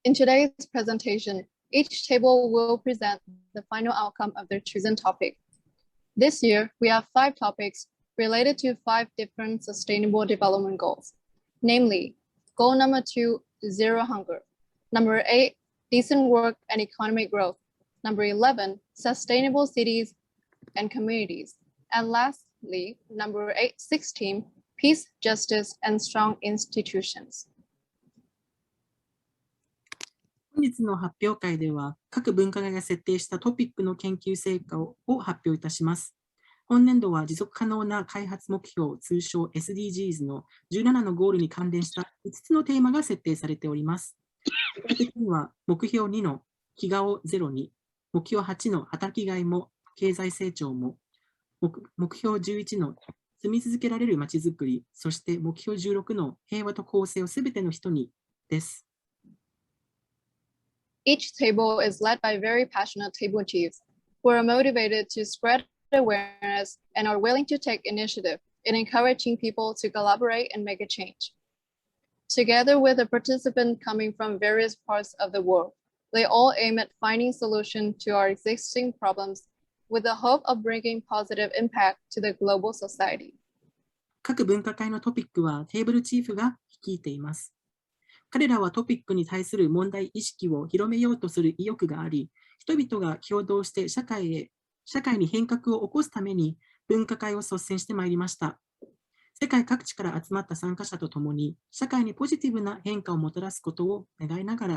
In today's presentation, each table will present the final outcome of their chosen topic. This year, we have 5 topics related to 5 different sustainable development goals, namely, goal number 2, zero hunger, number 8, decent work and economic growth, number 11, sustainable cities and communities, and lastly, number 16, peace, justice, and strong institutions. 本日の発表会では、各分科会が設定したトピックの研究成果を発表いたします。本年度は持続可能な開発目標、通称 SDGs の17のゴールに関連した5つのテーマが設定されております。具体的には、目標2の飢餓をゼロに、目標8の働きがいも経済成長も、目標11の住み続けられるまちづくり、そして目標16の平和と公正をすべての人にです。Each table is led by very passionate table chiefs who are motivated to spread awareness and are willing to take initiative in encouraging people to collaborate and make a change. Together with a participant coming from various parts of the world, they all aim at finding solutions to our existing problems with the hope of bringing positive impact to the global society. 各分科会のトピックはテーブルチーフが率いています。彼らはトピックに対する問題意識を広めようとする意欲があり、人々が共同して社会に変革を起こすために分科会を率先してまいりました。世界各地から集まった参加者とともに、社会にポジティブな変化をもたらすことを願いなが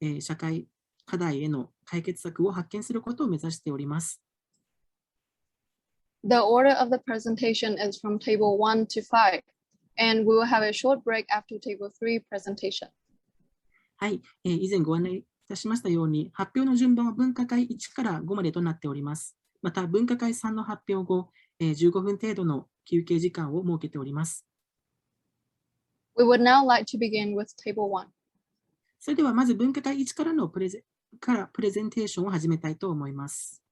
ら、社会課題への解決策を発見することを目指しております。The order of the presentation is from table 1 to 5. And we will have a short break after table 3 presentation. はい、以前ご案内いたしましたように、発表の順番は分科会1から5までとなっております。また、分科会3の発表後、15分程度の休憩時間を設けております。We would now like to begin with table 1. それではまず分科会1からのプレゼンテーションを始めたいと思います。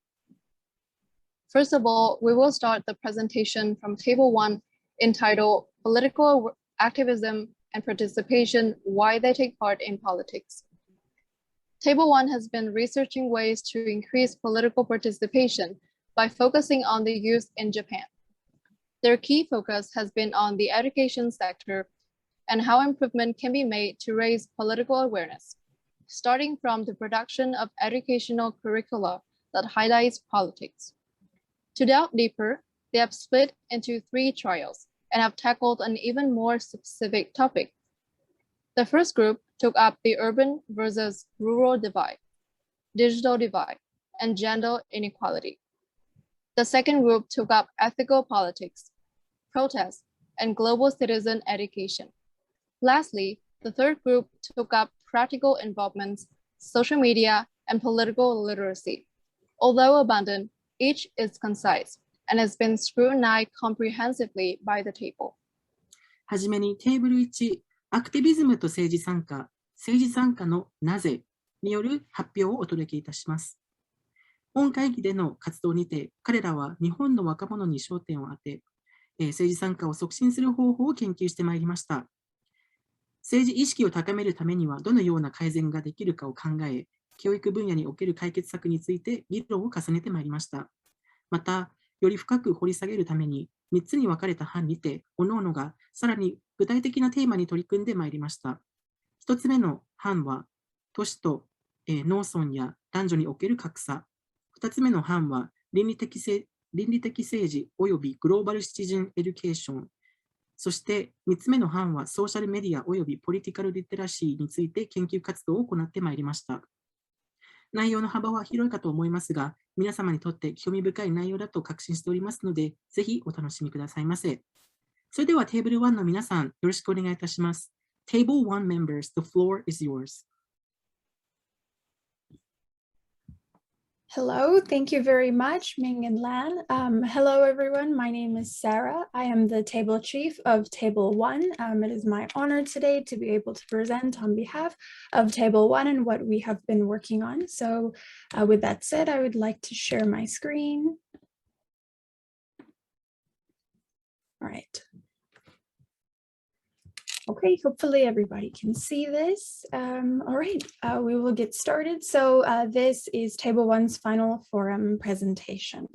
First of all, we will start the presentation from table 1 entitled Political Activism and Participation, Why They Take Part in Politics. Table 1 has been researching ways to increase political participation by focusing on the youth in Japan. Their key focus has been on the education sector and how improvement can be made to raise political awareness, starting from the production of educational curricula that highlights politics. To delve deeper, they have split into 3 trials and have tackled an even more specific topic. The first group took up the urban versus rural divide, digital divide, and gender inequality. The second group took up ethical politics, protests, and global citizen education. Lastly, the third group took up practical involvements, social media, and political literacy. Although abundant, each is concise and has been scrutinized comprehensively by the table. はじめにテーブル1、アクティビズムと政治参加のなぜによる発表をお届けいたします。本会議での活動にて、彼らは日本の若者に焦点を当て、政治参加を促進する方法を研究してまいりました。政治意識を高めるためにはどのような改善ができるかを考え、教育分野における解決策について議論を重ねてまいりました。また、より深く掘り下げるために、3つに分かれた班にて、各々がさらに具体的なテーマに取り組んでまいりました。1つ目の班は、都市と、農村や男女における格差。2つ目の班は、倫理的政治及びグローバルシティズンエデュケーション。そして3つ目の班は、ソーシャルメディア及びポリティカルリテラシーについて研究活動を行ってまいりました。内容の幅は広いかと思いますが、皆様にとって興味深い内容だと確信しておりますので、ぜひお楽しみくださいませ。それではテーブル1の皆さん、よろしくお願いいたします。Table 1 members, the floor is yours. Hello, thank you very much, Ming and Lan. Hello, everyone. My name is Sarah. I am the table chief of Table 1. It is my honor today to be able to present on behalf of Table 1 and what we have been working on. So with that said, I would like to share my screen. All right. Okay, hopefully everybody can see this. All right, we will get started. So this is Table 1's final forum presentation.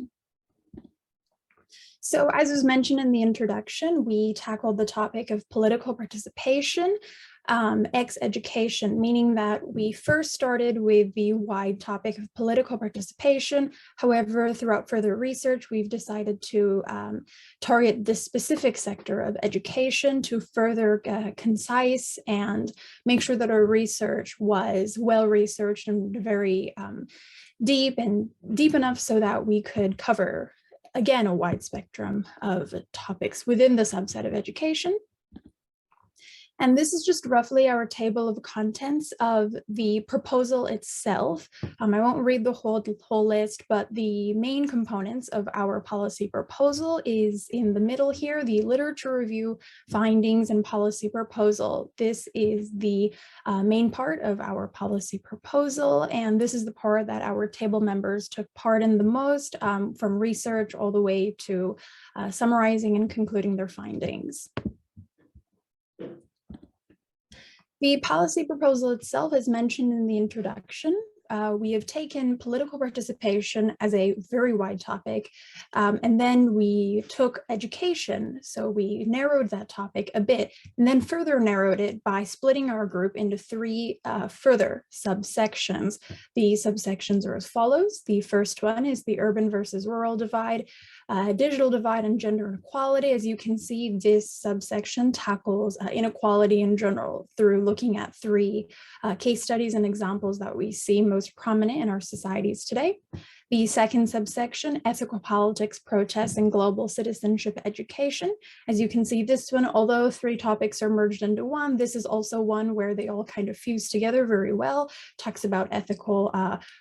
So as was mentioned in the introduction, we tackled the topic of political participation, education, meaning that we first started with the wide topic of political participation. However, throughout further research, we've decided to target this specific sector of education to further concise and make sure that our research was well-researched and very deep enough so that we could cover, again, a wide spectrum of topics within the subset of education. And this is just roughly our table of contents of the proposal itself. I won't read the whole list, but the main components of our policy proposal is in the middle here, the literature review, findings, and policy proposal. This is the main part of our policy proposal, and this is the part that our table members took part in the most, from research all the way to summarizing and concluding their findings. The policy proposal itself is mentioned in the introduction. We have taken political participation as a very wide topic, and then we took education. So we narrowed that topic a bit and then further narrowed it by splitting our group into three further subsections. The subsections are as follows. The first one is the urban versus rural divide, digital divide, and gender inequality. As you can see, this subsection tackles inequality in general through looking at three case studies and examples that we see most prominent in our societies today. The second subsection, ethical politics, protests, and global citizenship education. As you can see, this one, although three topics are merged into one, this is also one where they all kind of fuse together very well, talks about ethical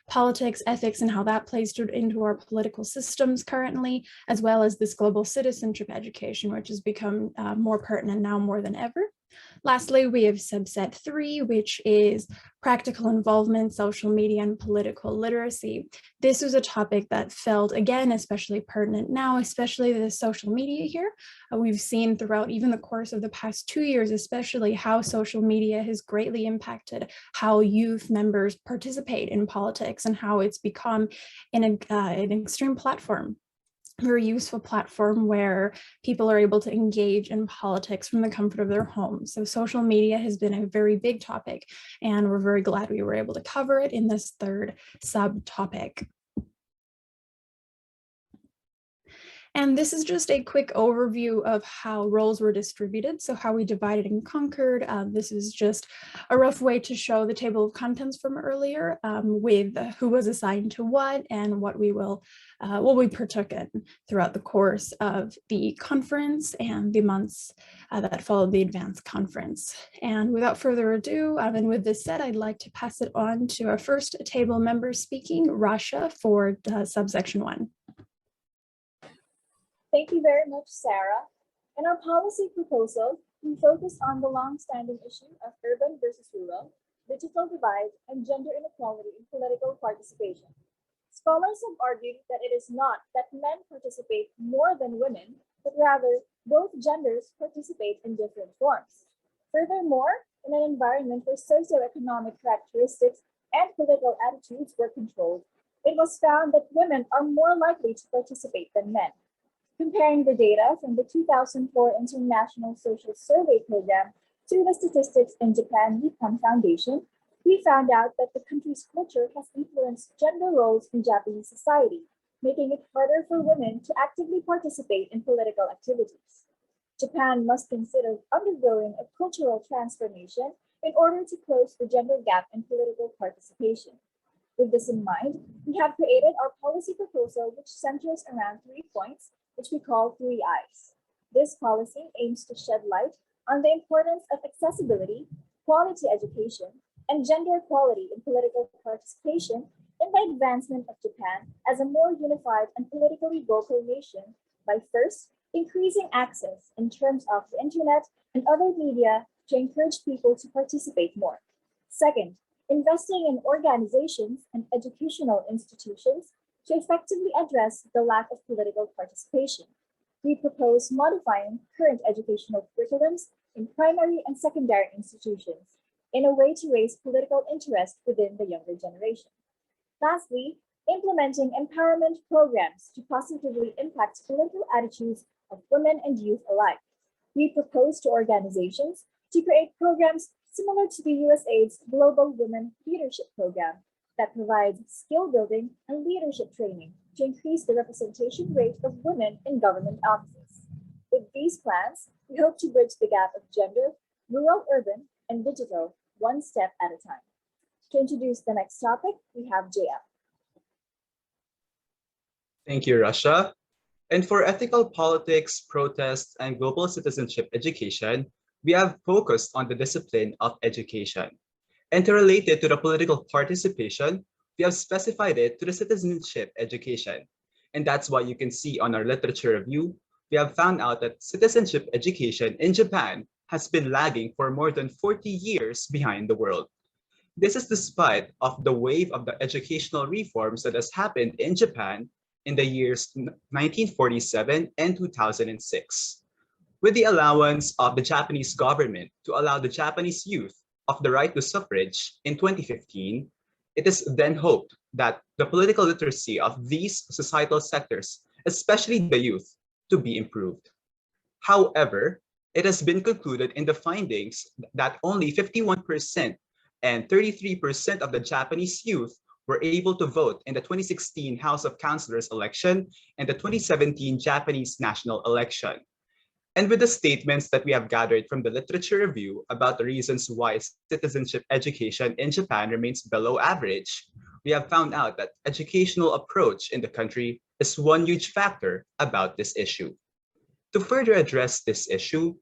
politics, ethics, and how that plays into our political systems currently, as well as this global citizenship education, which has become more pertinent now more than ever. Lastly, we have subset 3, which is practical involvement, social media, and political literacy. This was a topic that felt, again, especially pertinent now, especially the social media here. We've seen throughout even the course of the past 2 years, especially how social media has greatly impacted how youth members participate in politics and how it's become an extreme platform. Very useful platform where people are able to engage in politics from the comfort of their home. So social media has been a very big topic, and we're very glad we were able to cover it in this third subtopic. And this is just a quick overview of how roles were distributed, so how we divided and conquered. This is just a rough way to show the table of contents from earlier, with who was assigned to what and what we partook in throughout the course of the conference and the months that followed the advanced conference. And without further ado, and with this said, I'd like to pass it on to our first table member speaking, Rasha, for subsection 1. Thank you very much, Sarah. In our policy proposal, we focused on the long-standing issue of urban versus rural, digital divide, and gender inequality in political participation. Scholars have argued that it is not that men participate more than women, but rather both genders participate in different forms. Furthermore, in an environment where socioeconomic characteristics and political attitudes were controlled, it was found that women are more likely to participate than men. Comparing the data from the 2004 International Social Survey Program to the statistics in Japan Nippon Foundation, we found out that the country's culture has influenced gender roles in Japanese society, making it harder for women to actively participate in political activities. Japan must consider undergoing a cultural transformation in order to close the gender gap in political participation. With this in mind, we have created our policy proposal, which centers around 3 points, which we call 3 I's. This policy aims to shed light on the importance of accessibility, quality education, and gender equality in political participation in the advancement of Japan as a more unified and politically vocal nation by first, increasing access in terms of the internet and other media to encourage people to participate more. Second, investing in organizations and educational institutions to effectively address the lack of political participation. We propose modifying current educational curriculums in primary and secondary institutions in a way to raise political interest within the younger generation. Lastly, implementing empowerment programs to positively impact political attitudes of women and youth alike. We propose to organizations to create programs similar to the USAID's Global Women Leadership Program that provides skill building and leadership training to increase the representation rate of women in government offices. With these plans, we hope to bridge the gap of gender, rural, urban, and digital one step at a time. To introduce the next topic, we have JF. Thank you, Russia. And for ethical politics, protests, and global citizenship education, we have focused on the discipline of education. And to relate it to the political participation, we have specified it to the citizenship education. And that's why you can see on our literature review, we have found out that citizenship education in Japan has been lagging for more than 40 years behind the world. This is despite of the wave of the educational reforms that has happened in Japan in the years 1947 and 2006. With the allowance of the Japanese government to allow the Japanese youth of the right to suffrage in 2015, it is then hoped that the political literacy of these societal sectors, especially the youth, to be improved. However, it has been concluded in the findings that only 51% and 33% of the Japanese youth were able to vote in the 2016 House of Councilors election and the 2017 Japanese national election. And with the statements that we have gathered from the literature review about the reasons why citizenship education in Japan remains below average, we have found out that educational approach in the country is one huge factor about this issue. To further address this issue,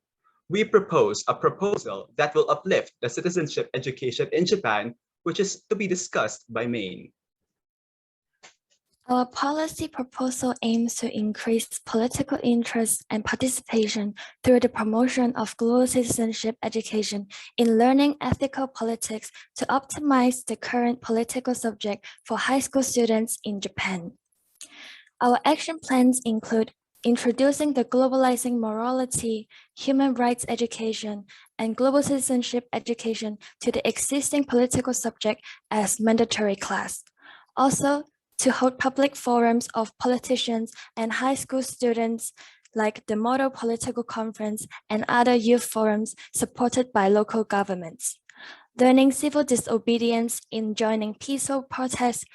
we propose a proposal that will uplift the citizenship education in Japan, which is to be discussed by Maine. Our policy proposal aims to increase political interest and participation through the promotion of global citizenship education in learning ethical politics to optimize the current political subject for high school students in Japan. Our action plans include introducing the globalizing morality, human rights education, and global citizenship education to the existing political subject as mandatory class. Also, to hold public forums of politicians and high school students like the Model Political Conference and other youth forums supported by local governments. Learning civil disobedience in joining peaceful protests.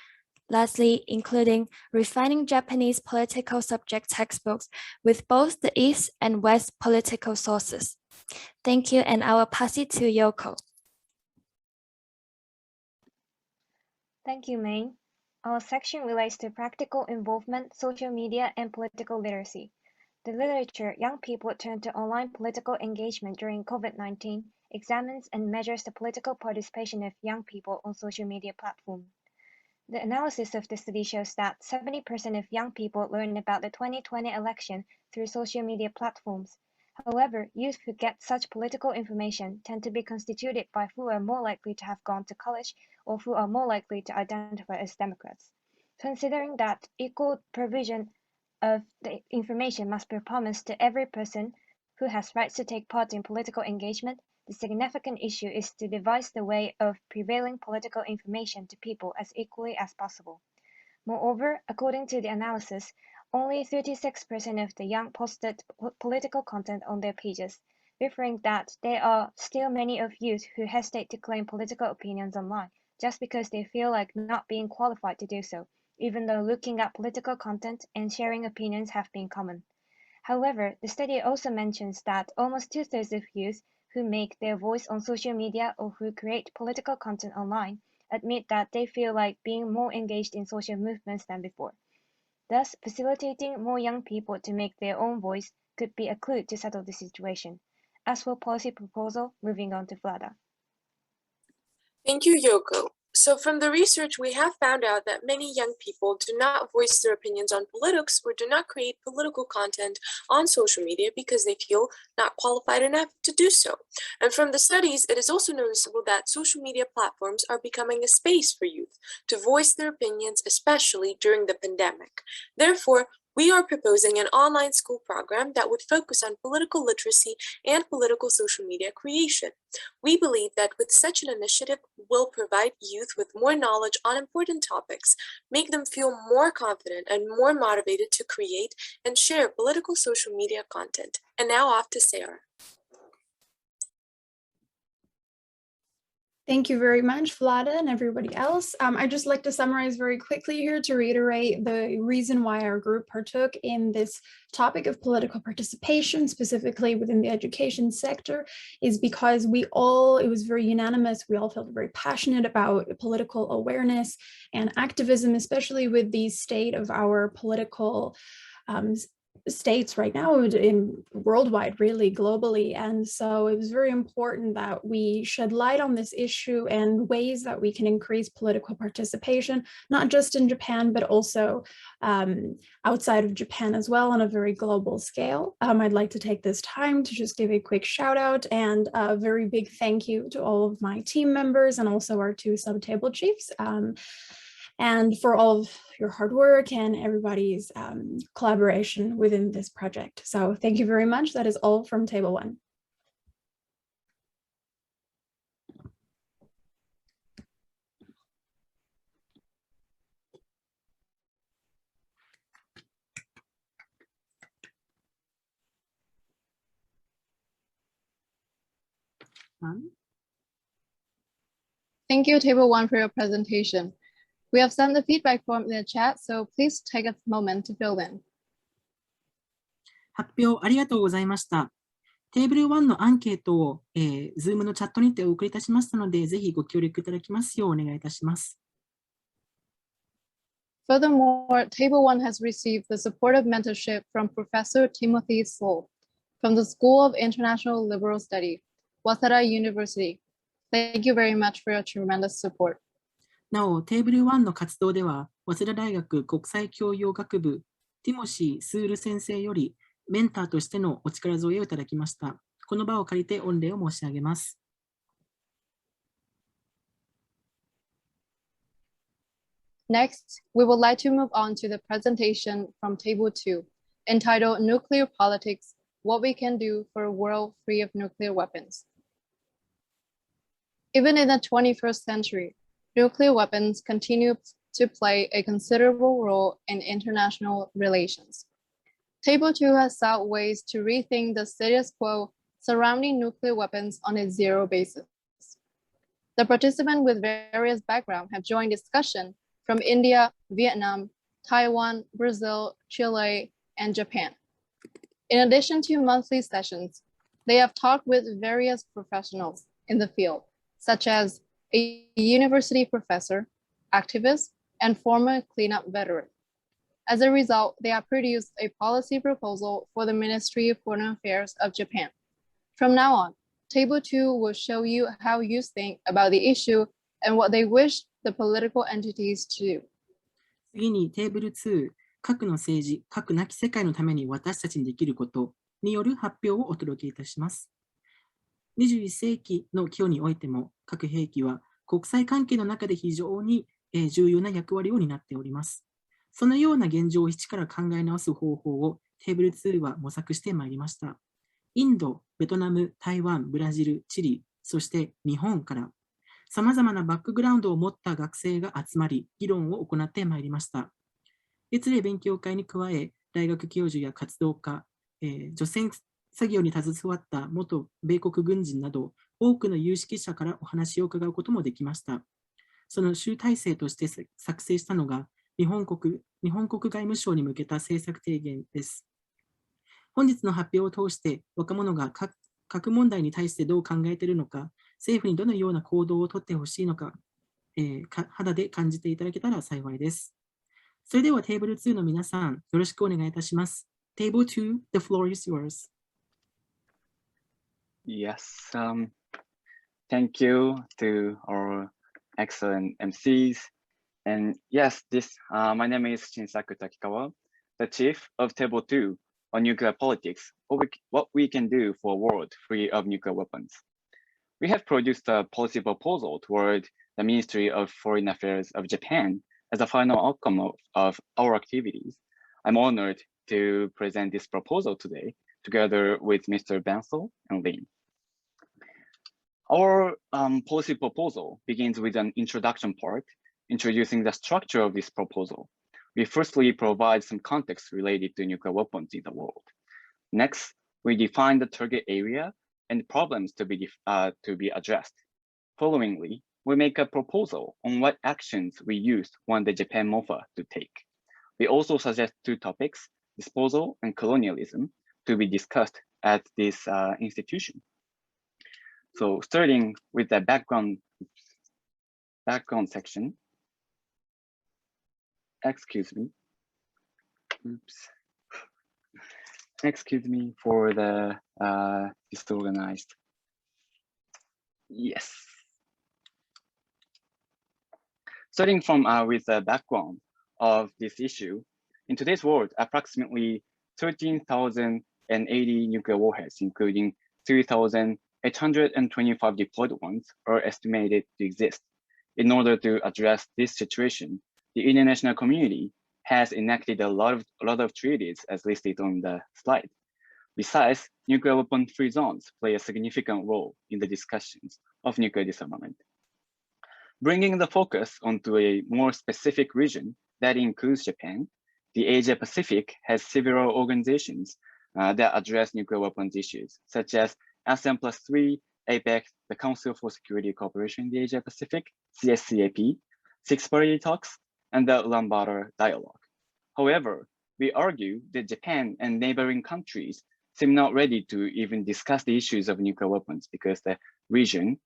Lastly, including refining Japanese political subject textbooks with both the East and West political sources. Thank you, and I will pass it to Yoko. Thank you, May. Our section relates to practical involvement, social media, and political literacy. The literature Young People Turn to Online Political Engagement During COVID-19 examines and measures the political participation of young people on social media platforms. The analysis of the study shows that 70% of young people learn about the 2020 election through social media platforms. However, youth who get such political information tend to be constituted by who are more likely to have gone to college or who are more likely to identify as Democrats. Considering that equal provision of the information must be promised to every person who has rights to take part in political engagement, the significant issue is to devise the way of prevailing political information to people as equally as possible. Moreover, according to the analysis, only 36% of the young posted political content on their pages, referring that there are still many of youth who hesitate to claim political opinions online just because they feel like not being qualified to do so, even though looking at political content and sharing opinions have been common. However, the study also mentions that almost two-thirds of youth who make their voice on social media or who create political content online admit that they feel like being more engaged in social movements than before. Thus, facilitating more young people to make their own voice could be a clue to settle the situation. As for policy proposal, moving on to Vlada. Thank you, Yoko. So from the research, we have found out that many young people do not voice their opinions on politics or do not create political content on social media because they feel not qualified enough to do so. And from the studies, it is also noticeable that social media platforms are becoming a space for youth to voice their opinions, especially during the pandemic. Therefore, We are proposing an online school program that would focus on political literacy and political social media creation. We believe that with such an initiative, we'll provide youth with more knowledge on important topics, make them feel more confident and more motivated to create and share political social media content. And now off to Sarah. Thank you very much, Vlada and everybody else. I'd just like to summarize very quickly here to reiterate the reason why our group partook in this topic of political participation, specifically within the education sector, is because it was very unanimous. We all felt very passionate about political awareness and activism, especially with the state of our political states right now in worldwide, really globally. And so it was very important that we shed light on this issue and ways that we can increase political participation, not just in Japan, but also outside of Japan as well on a very global scale. I'd like to take this time to just give a quick shout out and a very big thank you to all of my team members and also our two sub-table chiefs. And for all of your hard work and everybody's collaboration within this project. So thank you very much. That is all from Table 1. Thank you, Table 1, for your presentation. We have sent the feedback form in the chat, so please take a moment to fill in. 発表ありがとうございました。テーブル1のアンケートを、Zoom のチャットにてお送りいたしましたので、ぜひご協力いただきますようお願いいたします。Furthermore, Table 1 has received the supportive mentorship from Professor Timothy Soul from the School of International Liberal Study, Waseda University. Thank you very much for your tremendous support. なお、テーブル1の活動では、早稲田大学国際教養学部、ティモシー・スール先生より、メンターとしてのお力添えをいただきました。この場を借りて御礼を申し上げます。Next, we would like to move on to the presentation from Table 2, entitled Nuclear Politics, What We Can Do for a World Free of Nuclear Weapons. Even in the 21st century, nuclear weapons continue to play a considerable role in international relations. Table 2 has sought ways to rethink the status quo surrounding nuclear weapons on a zero basis. The participants with various backgrounds have joined discussion from India, Vietnam, Taiwan, Brazil, Chile, and Japan. In addition to monthly sessions, they have talked with various professionals in the field, such as a university professor, activist, and former cleanup veteran. As a result, they have produced a policy proposal for the Ministry of Foreign Affairs of Japan. From now on, Table 2 will show you how you think about the issue and what they wish the political entities to do. 次にテーブル2、核の政治、核なき世界のために私たちにできることによる発表をお届けいたします。21世紀の今日においても、核兵器は国際関係の中で非常に重要な役割を担っております。そのような現状を一から考え直す方法をテーブル2は模索してまいりました。インド、ベトナム、台湾、ブラジル、チリ、そして日本から、さまざまなバックグラウンドを持った学生が集まり、議論を行ってまいりました。月例勉強会に加え、大学教授や活動家、除染作業に携わった元米国軍人など、多くの有識者からお話を伺うこともできました。その集大成として作成したのが、日本国外務省に向けた政策提言です。本日の発表を通して、若者が核問題に対してどう考えているのか、政府にどのような行動をとってほしいのか、肌で感じていただけたら幸いです。それではテーブル2の皆さん、よろしくお願いいたします。Table 2, the floor is yours. Yes, thank you to our excellent MCs. And yes, my name is Shinsaku Takikawa, the chief of Table 2 on nuclear politics, what we can do for a world free of nuclear weapons. We have produced a policy proposal toward the Ministry of Foreign Affairs of Japan as a final outcome of our activities. I'm honored to present this proposal today, together with Mr. Bensel and Lin. Our policy proposal begins with an introduction part, introducing the structure of this proposal. We firstly provide some context related to nuclear weapons in the world. Next, we define the target area and problems to be addressed. Followingly, we make a proposal on what actions we use when the Japan MOFA to take. We also suggest two topics, disposal and colonialism, to be discussed at this institution. So starting with the background section. Excuse me. Oops. Excuse me for the disorganized. Yes. Starting from with the background of this issue, in today's world, approximately 13,080 nuclear warheads, including 3,825 deployed ones, are estimated to exist. In order to address this situation, the international community has enacted a lot of treaties as listed on the slide. Besides, nuclear weapon-free zones play a significant role in the discussions of nuclear disarmament. Bringing the focus onto a more specific region that includes Japan, the Asia Pacific has several organizations that address nuclear weapons issues, such as ASEAN+3, APEC, the Council for Security Cooperation in the Asia Pacific, CSCAP, Six-Party Talks, and the Ulaanbaatar Dialogue. However, we argue that Japan and neighboring countries seem not ready to even discuss the issues of nuclear weapons because the region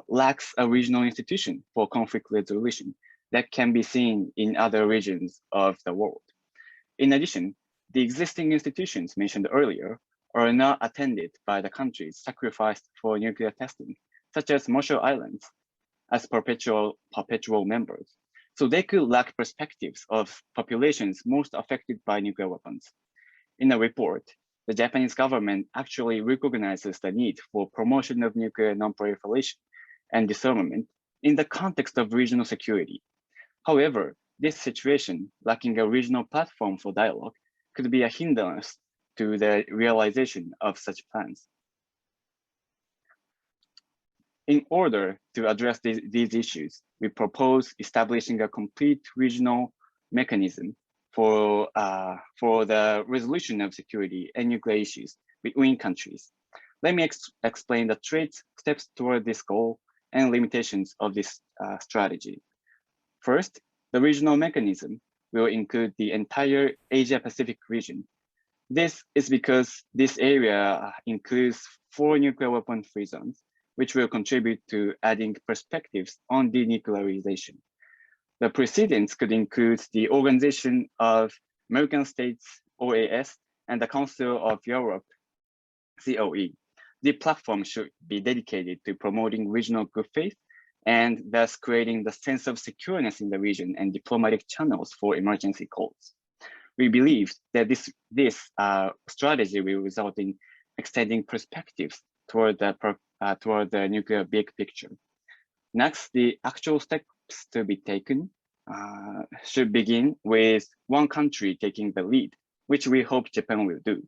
lacks a regional institution for conflict resolution that can be seen in other regions of the world. In addition, the existing institutions mentioned earlier are not attended by the countries sacrificed for nuclear testing, such as Marshall Islands, as perpetual members. So they could lack perspectives of populations most affected by nuclear weapons. In a report, the Japanese government actually recognizes the need for promotion of nuclear non-proliferation and disarmament in the context of regional security. However, this situation, lacking a regional platform for dialogue, could be a hindrance to the realization of such plans. In order to address these issues, we propose establishing a complete regional mechanism for the resolution of security and nuclear issues between countries. Let me explain the steps toward this goal and limitations of this strategy. First, the regional mechanism will include the entire Asia-Pacific region. This is because this area includes 4 nuclear weapon-free zones, which will contribute to adding perspectives on denuclearization. The precedents could include the Organization of American States, OAS, and the Council of Europe, COE. The platform should be dedicated to promoting regional good faith and thus creating the sense of secureness in the region and diplomatic channels for emergency calls. We believe that this strategy will result in extending perspectives toward the nuclear big picture. Next, the actual steps to be taken should begin with one country taking the lead, which we hope Japan will do.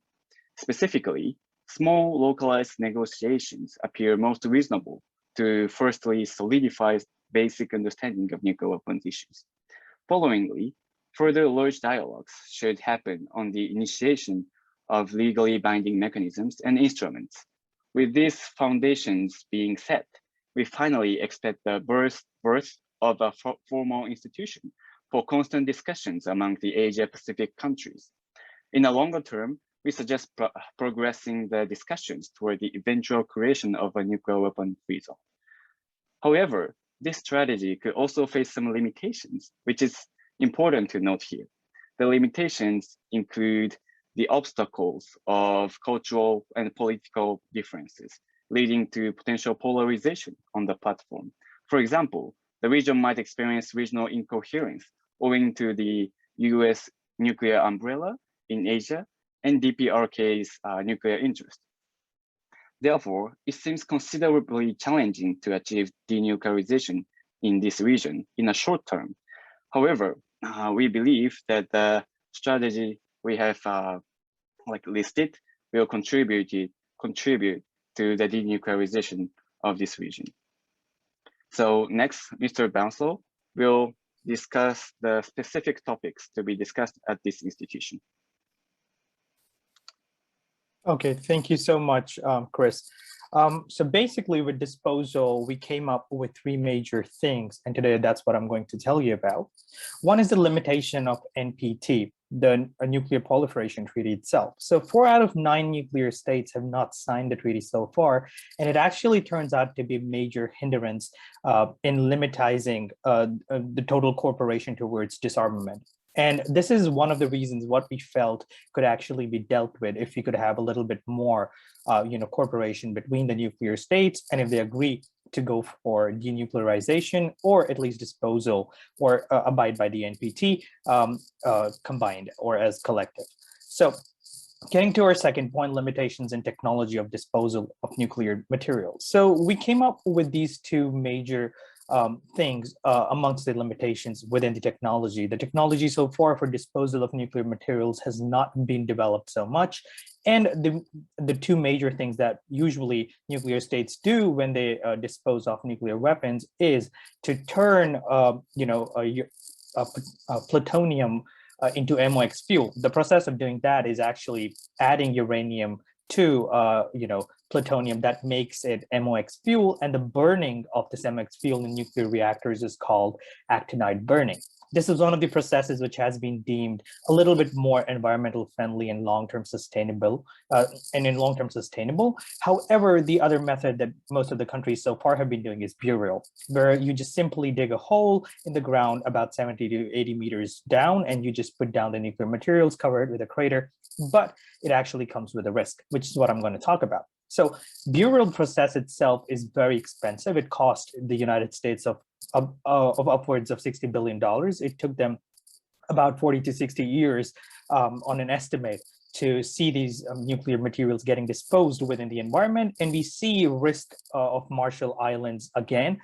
Specifically, small localized negotiations appear most reasonable to firstly solidify basic understanding of nuclear weapons issues. Followingly, further large dialogues should happen on the initiation of legally binding mechanisms and instruments. With these foundations being set, we finally expect the birth of a formal institution for constant discussions among the Asia-Pacific countries. In the longer term, we suggest progressing the discussions toward the eventual creation of a nuclear weapon-free zone. However, this strategy could also face some limitations, which is important to note here. The limitations include the obstacles of cultural and political differences, leading to potential polarization on the platform. For example, the region might experience regional incoherence owing to the US nuclear umbrella in Asia and DPRK's nuclear interest. Therefore, it seems considerably challenging to achieve denuclearization in this region in a short term. However, we believe that the strategy we have listed will contribute to the denuclearization of this region. So next, Mr. Bansal will discuss the specific topics to be discussed at this institution. Okay, thank you so much, Chris. So basically with disposal, we came up with three major things, and today that's what I'm going to tell you about. One is the limitation of NPT, the Nuclear Proliferation Treaty itself. So 4 out of 9 nuclear states have not signed the treaty so far, and it actually turns out to be a major hindrance in limitizing the total cooperation towards disarmament. And this is one of the reasons what we felt could actually be dealt with if we could have a little bit more cooperation between the nuclear states, and if they agree to go for denuclearization or at least disposal or abide by the NPT combined or as collective. So getting to our second point, limitations in technology of disposal of nuclear materials. So we came up with these two major things amongst the limitations within the technology. The technology so far for disposal of nuclear materials has not been developed so much. And the two major things that usually nuclear states do when they dispose of nuclear weapons is to turn plutonium into MOX fuel. The process of doing that is actually adding uranium to plutonium that makes it MOX fuel, and the burning of this MOX fuel in nuclear reactors is called actinide burning. This is one of the processes which has been deemed a little bit more environmental friendly and long-term sustainable. However, the other method that most of the countries so far have been doing is burial, where you just simply dig a hole in the ground about 70 to 80 meters down, and you just put down the nuclear materials, cover it with a crater, but it actually comes with a risk, which is what I'm going to talk about. So burial process itself is very expensive. It cost the United States of upwards of $60 billion. It took them about 40 to 60 years on an estimate to see these nuclear materials getting disposed within the environment. And we see risk of Marshall Islands again,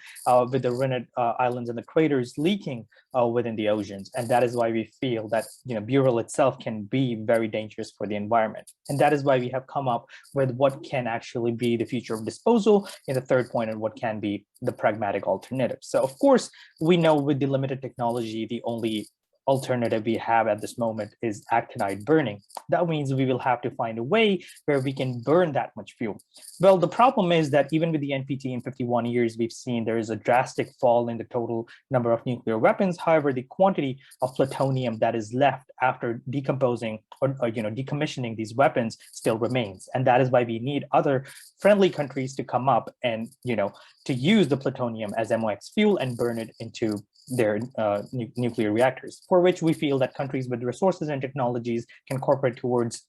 with the ruined islands and the craters leaking within the oceans. And that is why we feel that burial itself can be very dangerous for the environment. And that is why we have come up with what can actually be the future of disposal in the third point, and what can be the pragmatic alternative. So of course, we know with the limited technology, the only alternative we have at this moment is actinide burning. That means we will have to find a way where we can burn that much fuel. Well, the problem is that even with the NPT in 51 years, we've seen there is a drastic fall in the total number of nuclear weapons. However, the quantity of plutonium that is left after decomposing or decommissioning these weapons still remains. And that is why we need other friendly countries to come up and to use the plutonium as MOX fuel and burn it into their nuclear reactors, for which we feel that countries with resources and technologies can cooperate towards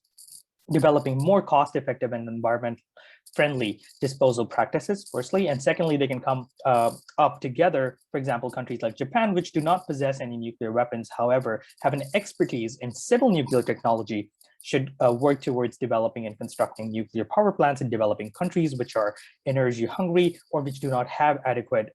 developing more cost-effective and environment-friendly disposal practices, firstly, and secondly, they can come up together. For example, countries like Japan, which do not possess any nuclear weapons, however, have an expertise in civil nuclear technology, should work towards developing and constructing nuclear power plants in developing countries which are energy hungry or which do not have adequate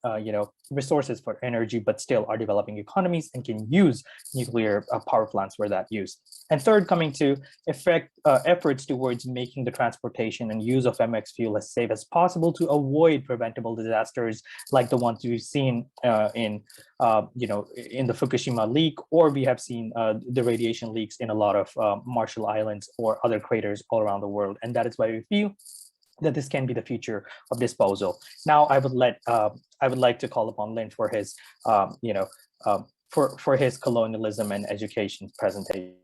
resources for energy, but still are developing economies and can use nuclear power plants for that use. And third, coming to efforts towards making the transportation and use of MX fuel as safe as possible to avoid preventable disasters like the ones we've seen in the Fukushima leak, or we have seen the radiation leaks in a lot of Marshall Islands or other craters all around the world. And that is why we feel that this can be the future of disposal. Now, I would like to call upon Lynn for his for his colonialism and education presentation.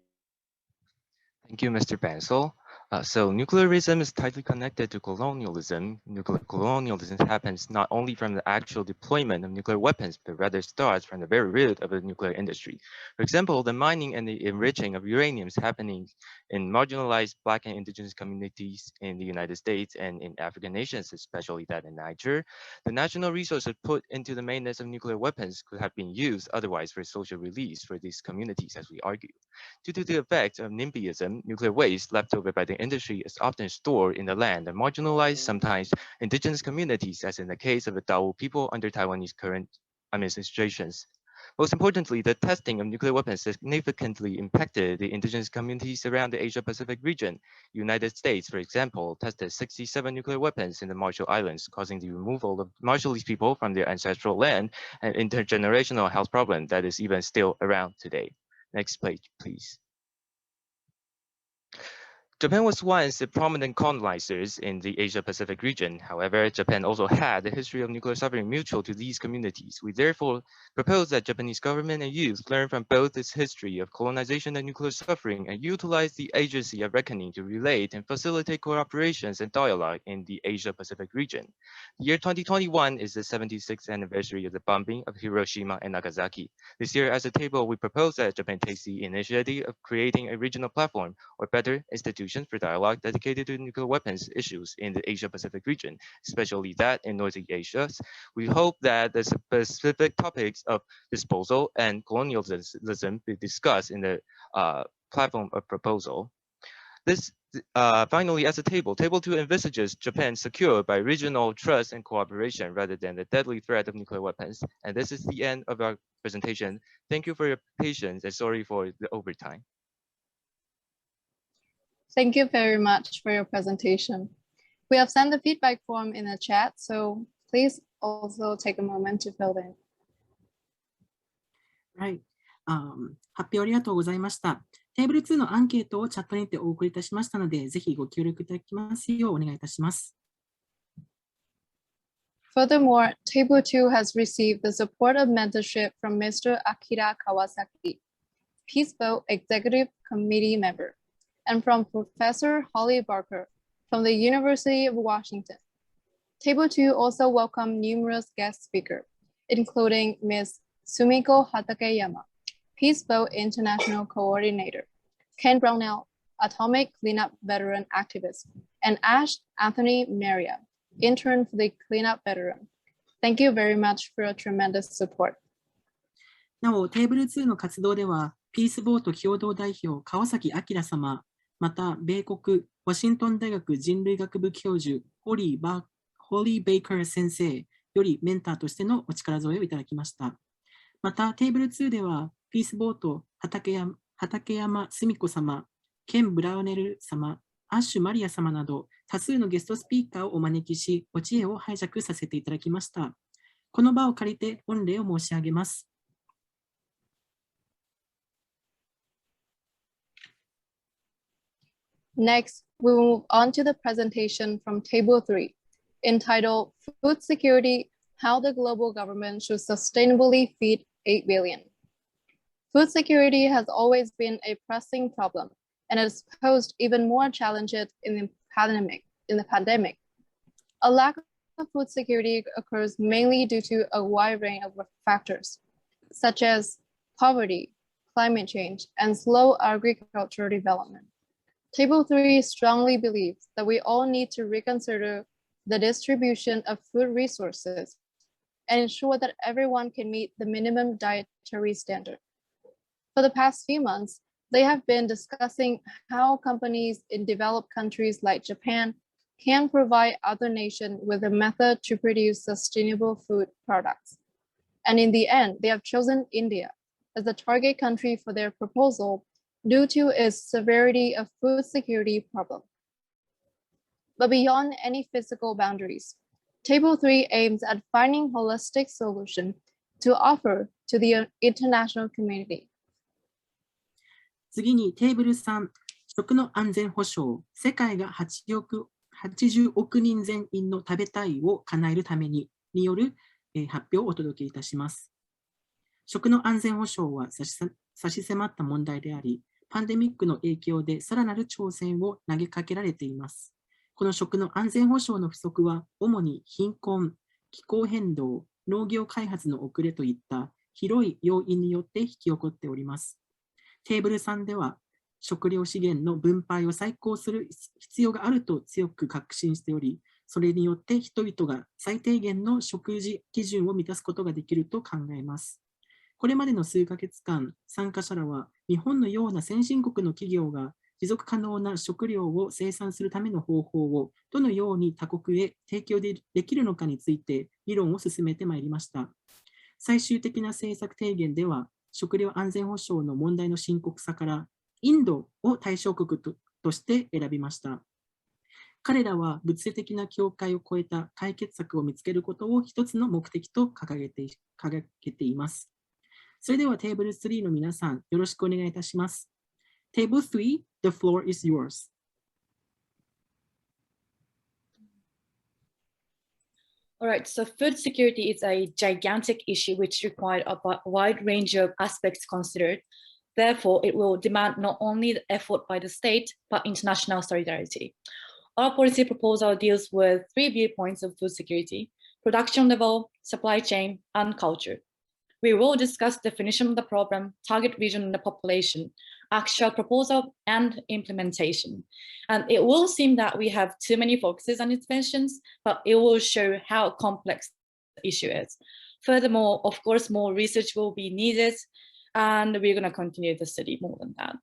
Thank you, Mr. Bansal. So nuclearism is tightly connected to colonialism. Nuclear colonialism happens not only from the actual deployment of nuclear weapons, but rather starts from the very root of the nuclear industry. For example, the mining and the enriching of uranium is happening in marginalized Black and indigenous communities in the United States and in African nations, especially that in Niger. The national resources put into the maintenance of nuclear weapons could have been used otherwise for social release for these communities, as we argue. Due to the effect of NIMBYism, nuclear waste left over by the industry is often stored in the land and marginalized, sometimes indigenous communities, as in the case of the Dao people under Taiwanese current administrations. Most importantly, the testing of nuclear weapons significantly impacted the indigenous communities around the Asia-Pacific region. United States, for example, tested 67 nuclear weapons in the Marshall Islands, causing the removal of Marshallese people from their ancestral land, an intergenerational health problem that is even still around today. Next page, please. Japan was once a prominent colonizers in the Asia-Pacific region. However, Japan also had a history of nuclear suffering mutual to these communities. We therefore propose that Japanese government and youth learn from both its history of colonization and nuclear suffering and utilize the agency of reckoning to relate and facilitate cooperations and dialogue in the Asia-Pacific region. The year 2021 is the 76th anniversary of the bombing of Hiroshima and Nagasaki. This year, as a table, we propose that Japan takes the initiative of creating a regional platform, or better, institution for dialogue dedicated to nuclear weapons issues in the Asia-Pacific region, especially that in Northeast Asia. We hope that the specific topics of disposal and colonialism be discussed in the platform of proposal. This finally, as a table 2 envisages Japan secured by regional trust and cooperation rather than the deadly threat of nuclear weapons. And this is the end of our presentation. Thank you for your patience and sorry for the overtime. Thank you very much for your presentation. We have sent the feedback form in the chat, so please also take a moment to fill in. Right. 発表ありがとうございました。テーブル2のアンケートをチャットにてお送りいたしましたので、ぜひご協力いただきますようお願いいたします。Furthermore, Table 2 has received the support of mentorship from Mr. Akira Kawasaki, Peace Vote Executive Committee member, and from Professor Holly Barker from the University of Washington. Table 2 also welcomed numerous guest speakers, including Ms. Sumiko Hatakeyama, Peace Vote International Coordinator, Ken Brownell, Atomic Cleanup Veteran Activist, and Ash Anthony Maria, intern for the Cleanup Veteran. Thank you very much for your tremendous support. なお、テーブル2の活動では、ピースボート共同代表川崎明様、また、米国ワシントン大学人類学部教授ホリー・ベイカー先生よりメンターとしてのお力添えをいただきました。また、テーブル2では、ピースボート畠山澄子様、ケン・ブラウネル様、アッシュ・マリア様など、多数のゲストスピーカーをお招きし、お知恵を拝借させていただきました。この場を借りて御礼を申し上げます。Next, we will move on to the presentation from Table 3, entitled Food Security, How the Global Government Should Sustainably Feed 8 Billion. Food security has always been a pressing problem, and has posed even more challenges in the pandemic. A lack of food security occurs mainly due to a wide range of factors, such as poverty, climate change, and slow agricultural development. Table 3 strongly believes that we all need to reconsider the distribution of food resources and ensure that everyone can meet the minimum dietary standard. For the past few months, they have been discussing how companies in developed countries like Japan can provide other nations with a method to produce sustainable food products. And in the end, they have chosen India as the target country for their proposal due to its severity of food security problem. But beyond any physical boundaries, Table 3 aims at finding holistic solution to offer to the international community. 次にテーブル3、食の安全保障、世界が80億人全員の食べたいを叶えるためによる発表をお届けいたします。食の安全保障は差し迫った問題であり、パンデミックの影響でさらなる挑戦を投げかけられています。この食の安全保障の不足は、主に貧困、気候変動、農業開発の遅れといった広い要因によって引き起こっております。テーブル3では、食料資源の分配を再考する必要があると強く確信しており、それによって人々が最低限の食事基準を満たすことができると考えます。これまでの数ヶ月間、参加者らは日本のような先進国の企業が持続可能な食料を生産するための方法をどのように他国へ提供できるのかについて議論を進めてまいりました。最終的な政策提言では、食料安全保障の問題の深刻さから、インドを対象国として選びました。彼らは物理的な境界を越えた解決策を見つけることを一つの目的と掲げています。それではテーブル3の皆さん、よろしくお願いいたします。Table 3, the floor is yours. All right, so food security is a gigantic issue which requires a wide range of aspects considered. Therefore, it will demand not only the effort by the state, but international solidarity. Our policy proposal deals with 3 viewpoints of food security: production level, supply chain, and culture. We will discuss definition of the problem, target region and the population, actual proposal, and implementation. And it will seem that we have too many focuses and interventions, but it will show how complex the issue is. Furthermore, of course, more research will be needed, and we're going to continue the study more than that.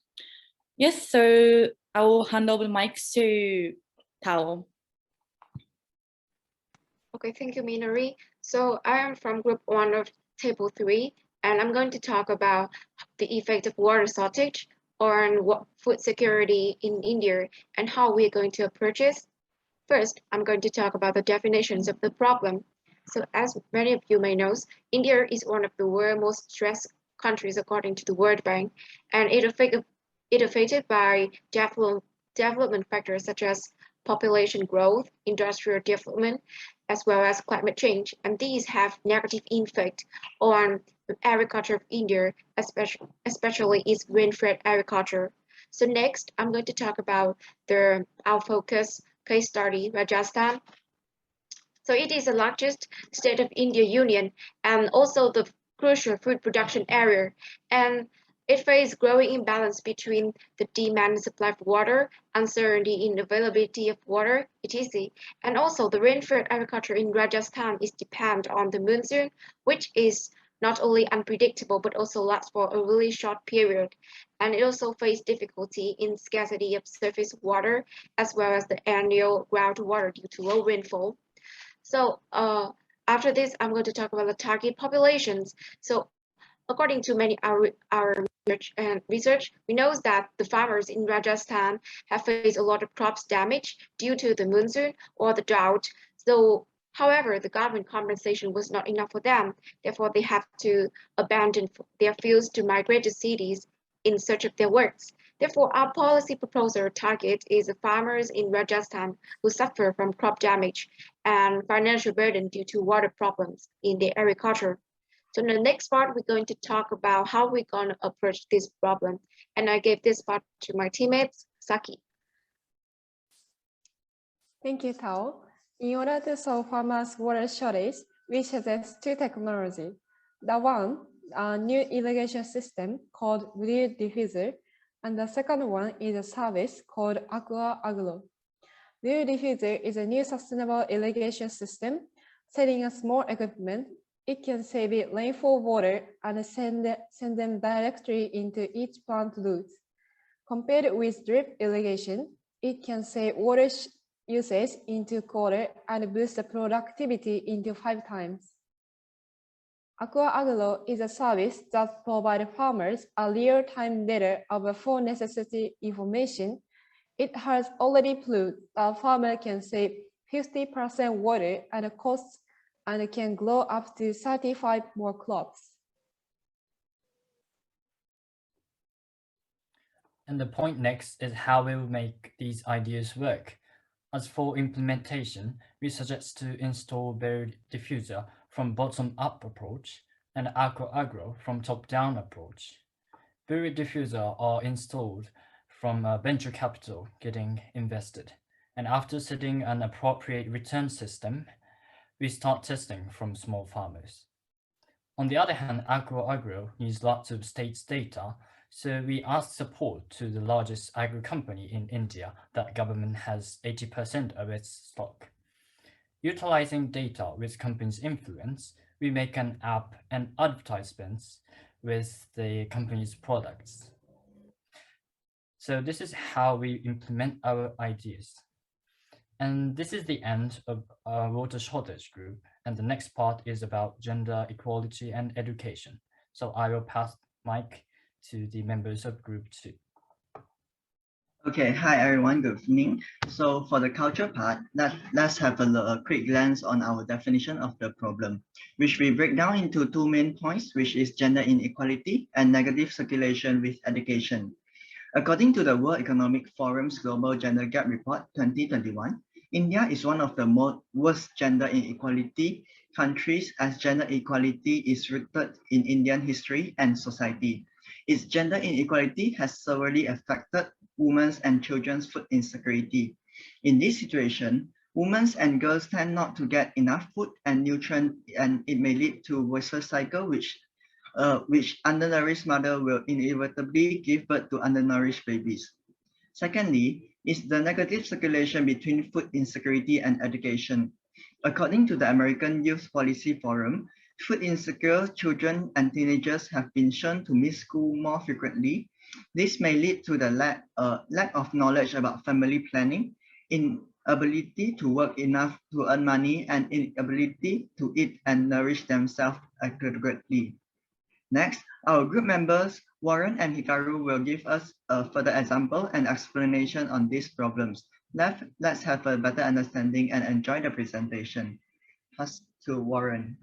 Yes, so I will hand over the mic to Tao. Okay, thank you, Minori. So I am from group 1 of table 3, and I'm going to talk about the effect of water shortage on food security in India and how we're going to approach it. First, I'm going to talk about the definitions of the problem. So as many of you may know, India is one of the world's most stressed countries according to the World Bank, and it affected by development factors such as population growth, industrial development, as well as climate change, and these have negative effect on the agriculture of India, especially its rain-fed agriculture. So next, I'm going to talk about our focus case study, Rajasthan. So it is the largest state of India Union and also the crucial food production area, and it faces growing imbalance between the demand and supply of water, uncertainty in availability of water, etc. And also the rain-fed agriculture in Rajasthan is dependent on the monsoon, which is not only unpredictable, but also lasts for a really short period. And it also faces difficulty in scarcity of surface water, as well as the annual groundwater due to low rainfall. So after this, I'm going to talk about the target populations. So according to many our research, we know that the farmers in Rajasthan have faced a lot of crops damage due to the monsoon or the drought. So, however, the government compensation was not enough for them. Therefore, they have to abandon their fields to migrate to cities in search of their works. Therefore, our policy proposal target is the farmers in Rajasthan who suffer from crop damage and financial burden due to water problems in their agriculture. So in the next part, we're going to talk about how we're going to approach this problem. And I gave this part to my teammates, Saki. Thank you, Tao. In order to solve farmers' water shortage, we suggest 2 technologies. The one, a new irrigation system called Blue Diffuser, and the second one is a service called Aqua Agro. Blue Diffuser is a new sustainable irrigation system. Setting a small equipment, it can save rainfall water and send them directly into each plant roots. Compared with drip irrigation, it can save water usage into quarter and boost the productivity into 5 times. Aqua Agro is a service that provides farmers a real-time data of full necessity information. It has already proved that farmer can save 50% water and costs and can grow up to 35 more crops. And the point next is how we will make these ideas work. As for implementation, we suggest to install Bird Diffuser from bottom-up approach and Aqua Agro from top-down approach. Bird Diffuser are installed from venture capital getting invested, and after setting an appropriate return system, we start testing from small farmers. On the other hand, Aqua Agro needs lots of state's data, so we ask support to the largest agro company in India that government has 80% of its stock. Utilizing data with company's influence, we make an app and advertisements with the company's products. So this is how we implement our ideas. And this is the end of our water shortage group. And the next part is about gender equality and education. So I will pass mic to the members of group 2. Okay, hi everyone, good evening. So for the culture part, let's have a quick glance on our definition of the problem, which we break down into two main points, which is gender inequality and negative circulation with education. According to the World Economic Forum's Global Gender Gap Report 2021, India is one of the worst gender inequality countries, as gender equality is rooted in Indian history and society. Its gender inequality has severely affected women's and children's food insecurity. In this situation, women and girls tend not to get enough food and nutrients, and it may lead to a vicious cycle which undernourished mother will inevitably give birth to undernourished babies. Secondly, is the negative circulation between food insecurity and education. According to the American Youth Policy Forum, food insecure children and teenagers have been shown to miss school more frequently. This may lead to the lack of knowledge about family planning, inability to work enough to earn money, and inability to eat and nourish themselves adequately. Next, our group members, Warren and Hikaru, will give us a further example and explanation on these problems. Let's have a better understanding and enjoy the presentation. Pass to Warren.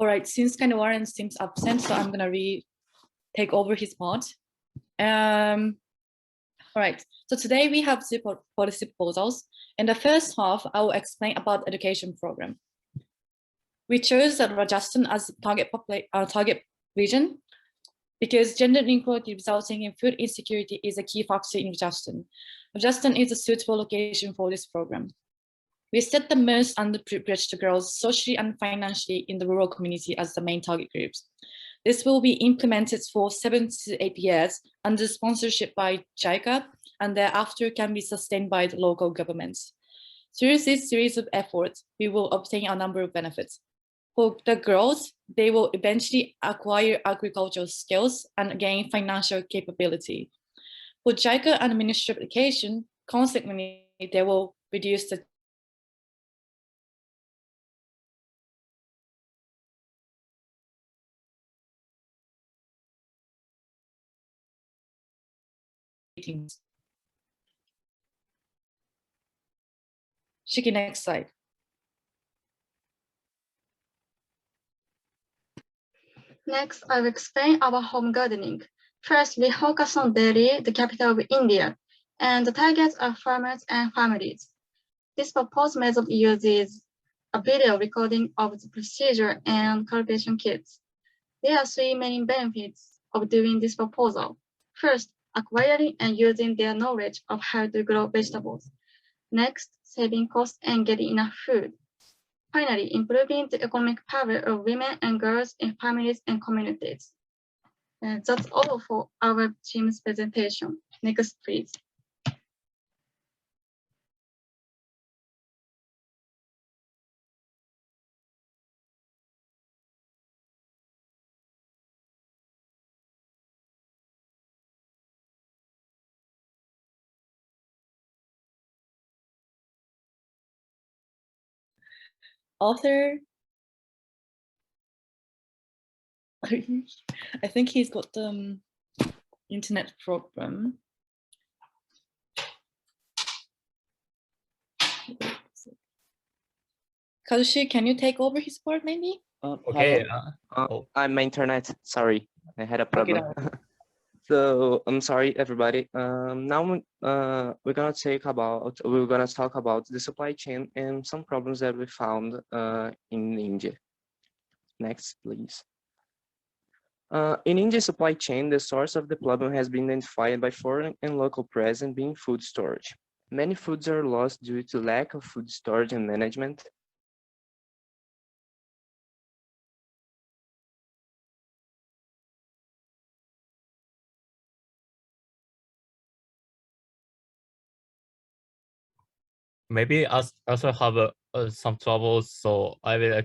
All right, since kind of Warren seems absent, so I'm gonna take over his part. All right, so today we have two policy proposals. In the first half, I will explain about the education program. We chose Rajasthan as target region because gender inequality resulting in food insecurity is a key factor in Rajasthan. Rajasthan is a suitable location for this program. We set the most underprivileged girls socially and financially in the rural community as the main target groups. This will be implemented for 7 to 8 years under sponsorship by JICA, and thereafter can be sustained by the local governments. Through this series of efforts, we will obtain a number of benefits. For the girls, they will eventually acquire agricultural skills and gain financial capability. For JICA and Ministry of Education, consequently, they will reduce the Shiki, next slide. Next, I will explain about home gardening. First, we focus on Delhi, the capital of India, and the targets are farmers and families. This proposed method uses a video recording of the procedure and cultivation kits. There are 3 main benefits of doing this proposal. First, acquiring and using their knowledge of how to grow vegetables. Next, saving costs and getting enough food. Finally, improving the economic power of women and girls in families and communities. And that's all for our team's presentation. Next, please. Author, I think he's got the internet problem. Kazushi, can you take over his part maybe? Okay. I'm my internet. Sorry, I had a problem. Okay, So I'm sorry, everybody. Now we're gonna talk about the supply chain and some problems that we found in India. Next, please. In India's supply chain, the source of the problem has been identified by foreign and local presence being food storage. Many foods are lost due to lack of food storage and management. maybe also have some troubles, so I will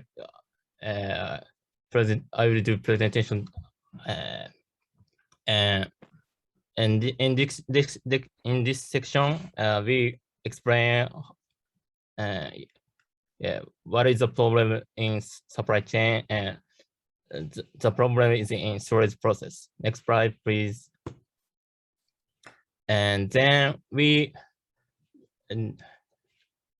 do presentation and in this section we explain what is the problem in supply chain, and the problem is in storage process. Next slide, please. And then and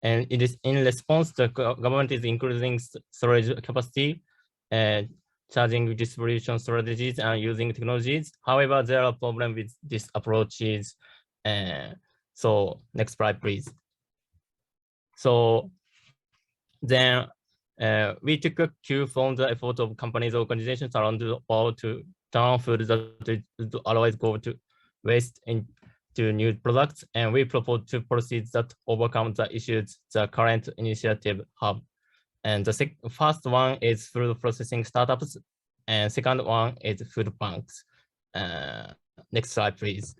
it is in response, the government is increasing storage capacity and charging distribution strategies and using technologies. However, there are problems with these approaches. So next slide, please. So then we took a cue from the effort of companies, organizations around the world to turn food that would otherwise go to waste into new products, and we propose two policies that overcome the issues the current initiative have. And the first one is food processing startups, and second one is food banks. Next slide, please.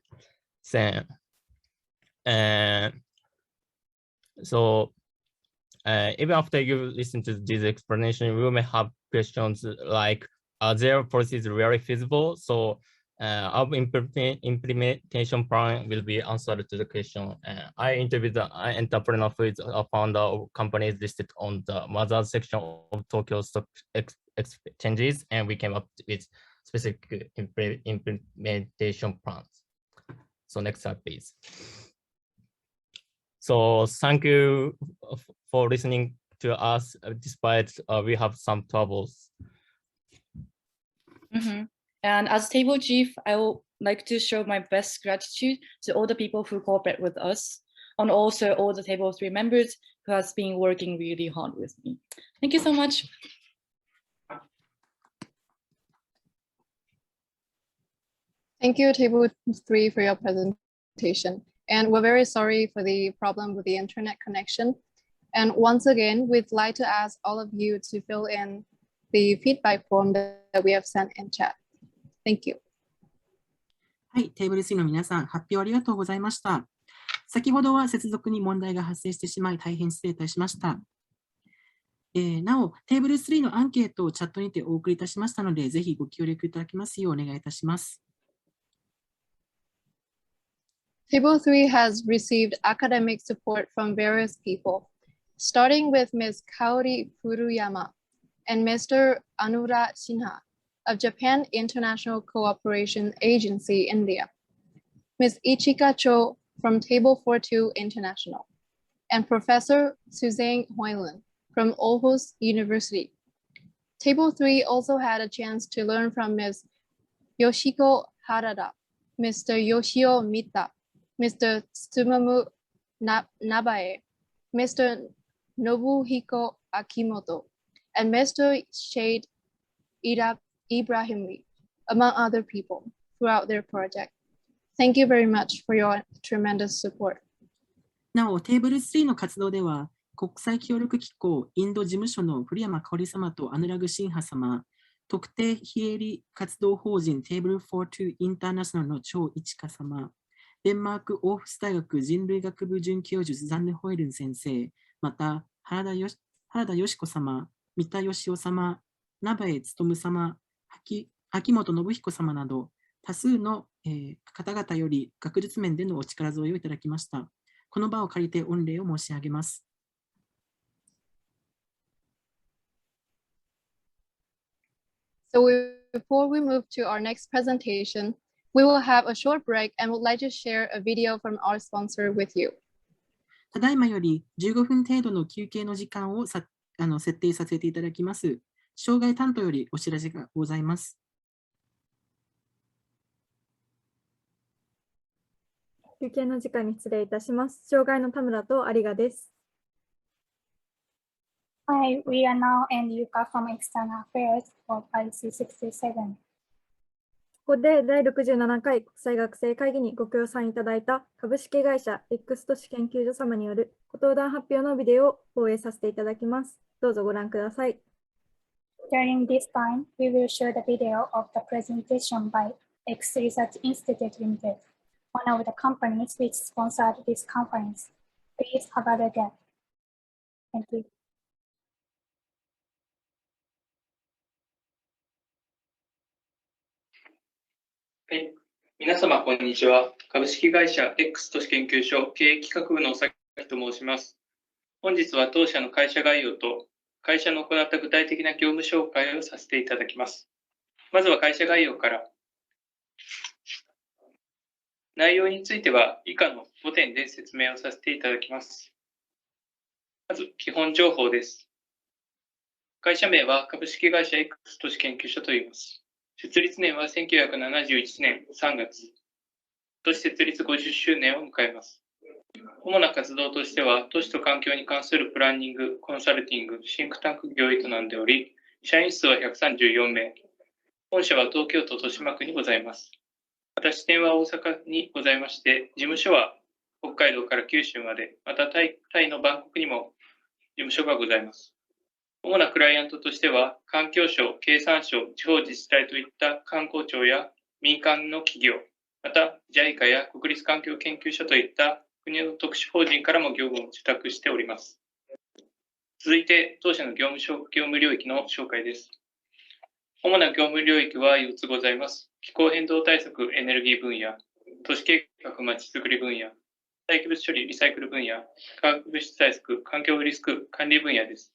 So even after you listen to this explanation, we may have questions like, are their policies really feasible? So our implementation plan will be answered to the question. I interviewed the entrepreneur who is a founder of companies listed on the mother section of Tokyo Stock Exchanges, and we came up with specific implementation plans. So next slide, please. So thank you for listening to us, despite we have some troubles. And as table chief, I would like to show my best gratitude to all the people who cooperate with us, and also all the table 3 members who has been working really hard with me. Thank you so much. Thank you, table 3, for your presentation. And we're very sorry for the problem with the internet connection. And once again, we'd like to ask all of you to fill in the feedback form that we have sent in chat. Thank you. はい、テーブル3の皆さん、発表ありがとうございました。先ほどは接続に問題が発生してしまい、大変失礼いたしました。なお、テーブル3のアンケートをチャットにてお送りいたしましたので、ぜひご協力いただきますようお願いいたします。Table 3 has received academic support from various people, starting with Ms. Kaori Furuyama and Mr. Anura Sinha of Japan International Cooperation Agency, India, Ms. Ichika Cho from Table 42 International, and Professor Suzanne Hoyland from Aarhus University. Table 3 also had a chance to learn from Ms. Yoshiko Harada, Mr. Yoshio Mita, Mr. Tsumamu Nabae, Mr. Nobuhiko Akimoto, and Mr. Shade Ibrahimi, among other people, throughout their project. Thank you very much for your tremendous support. なお、テーブル3の活動では、国際協力機構インド事務所の古山香織様とアヌラグシンハ様、特定非営利活動法人テーブル42インターナショナルの張一華様、デンマークオーフス大学人類学部准教授スザンヌ・ホイルン先生、また原田よし子様、三田義夫様、名江勉様、秋元信彦様など、多数の、方々より学術面でのお力添えをいただきました。この場を借りて御礼を申し上げます。So before we move to our next presentation, we will have a short break and would like to share a video from our sponsor with you. ただいまより15分程度の休憩の時間を設定させていただきます。障害担当よりお知らせがございます。休憩の時間に失礼いたします。障害の田村と有賀です。Hi, we are now and Yuka from External Affairs for ISC67. ここで第67回国際学生会議にご協賛いただいた株式会社 X 都市研究所様によるご登壇発表のビデオを放映させていただきます。どうぞご覧ください。During this time, we will show the video of the presentation by X Research Institute Limited, one of the companies which sponsored this conference. Please have a look at. Thank you. はい、皆様、こんにちは。株式会社 X 都市研究所経営企画部の尾崎と申します。本日は当社の会社概要と会社の行った具体的な業務紹介をさせていただきます。まずは会社概要から。内容については以下の5点で説明をさせていただきます。まず、基本情報です。会社名は株式会社 X 都市研究所と言います。設立年は1971年3月。都市設立50周年を迎えます。主な活動としては、都市と環境に関するプランニング、コンサルティング、シンクタンク業を営んでおり、社員数は134名。本社は東京都豊島区にございます。また支店は大阪にございまして、事務所は北海道から九州まで、またタイのバンコクにも事務所がございます。主なクライアントとしては、環境省、経産省、地方自治体といった官公庁や民間の企業、また JICA や国立環境研究所といった国の特殊法人からも業務を受託しております。続いて、当社の業務領域の紹介です。主な業務領域は4つございます。気候変動対策、エネルギー分野、都市計画、まちづくり分野、廃棄物処理、リサイクル分野、化学物質対策、環境リスク管理分野です。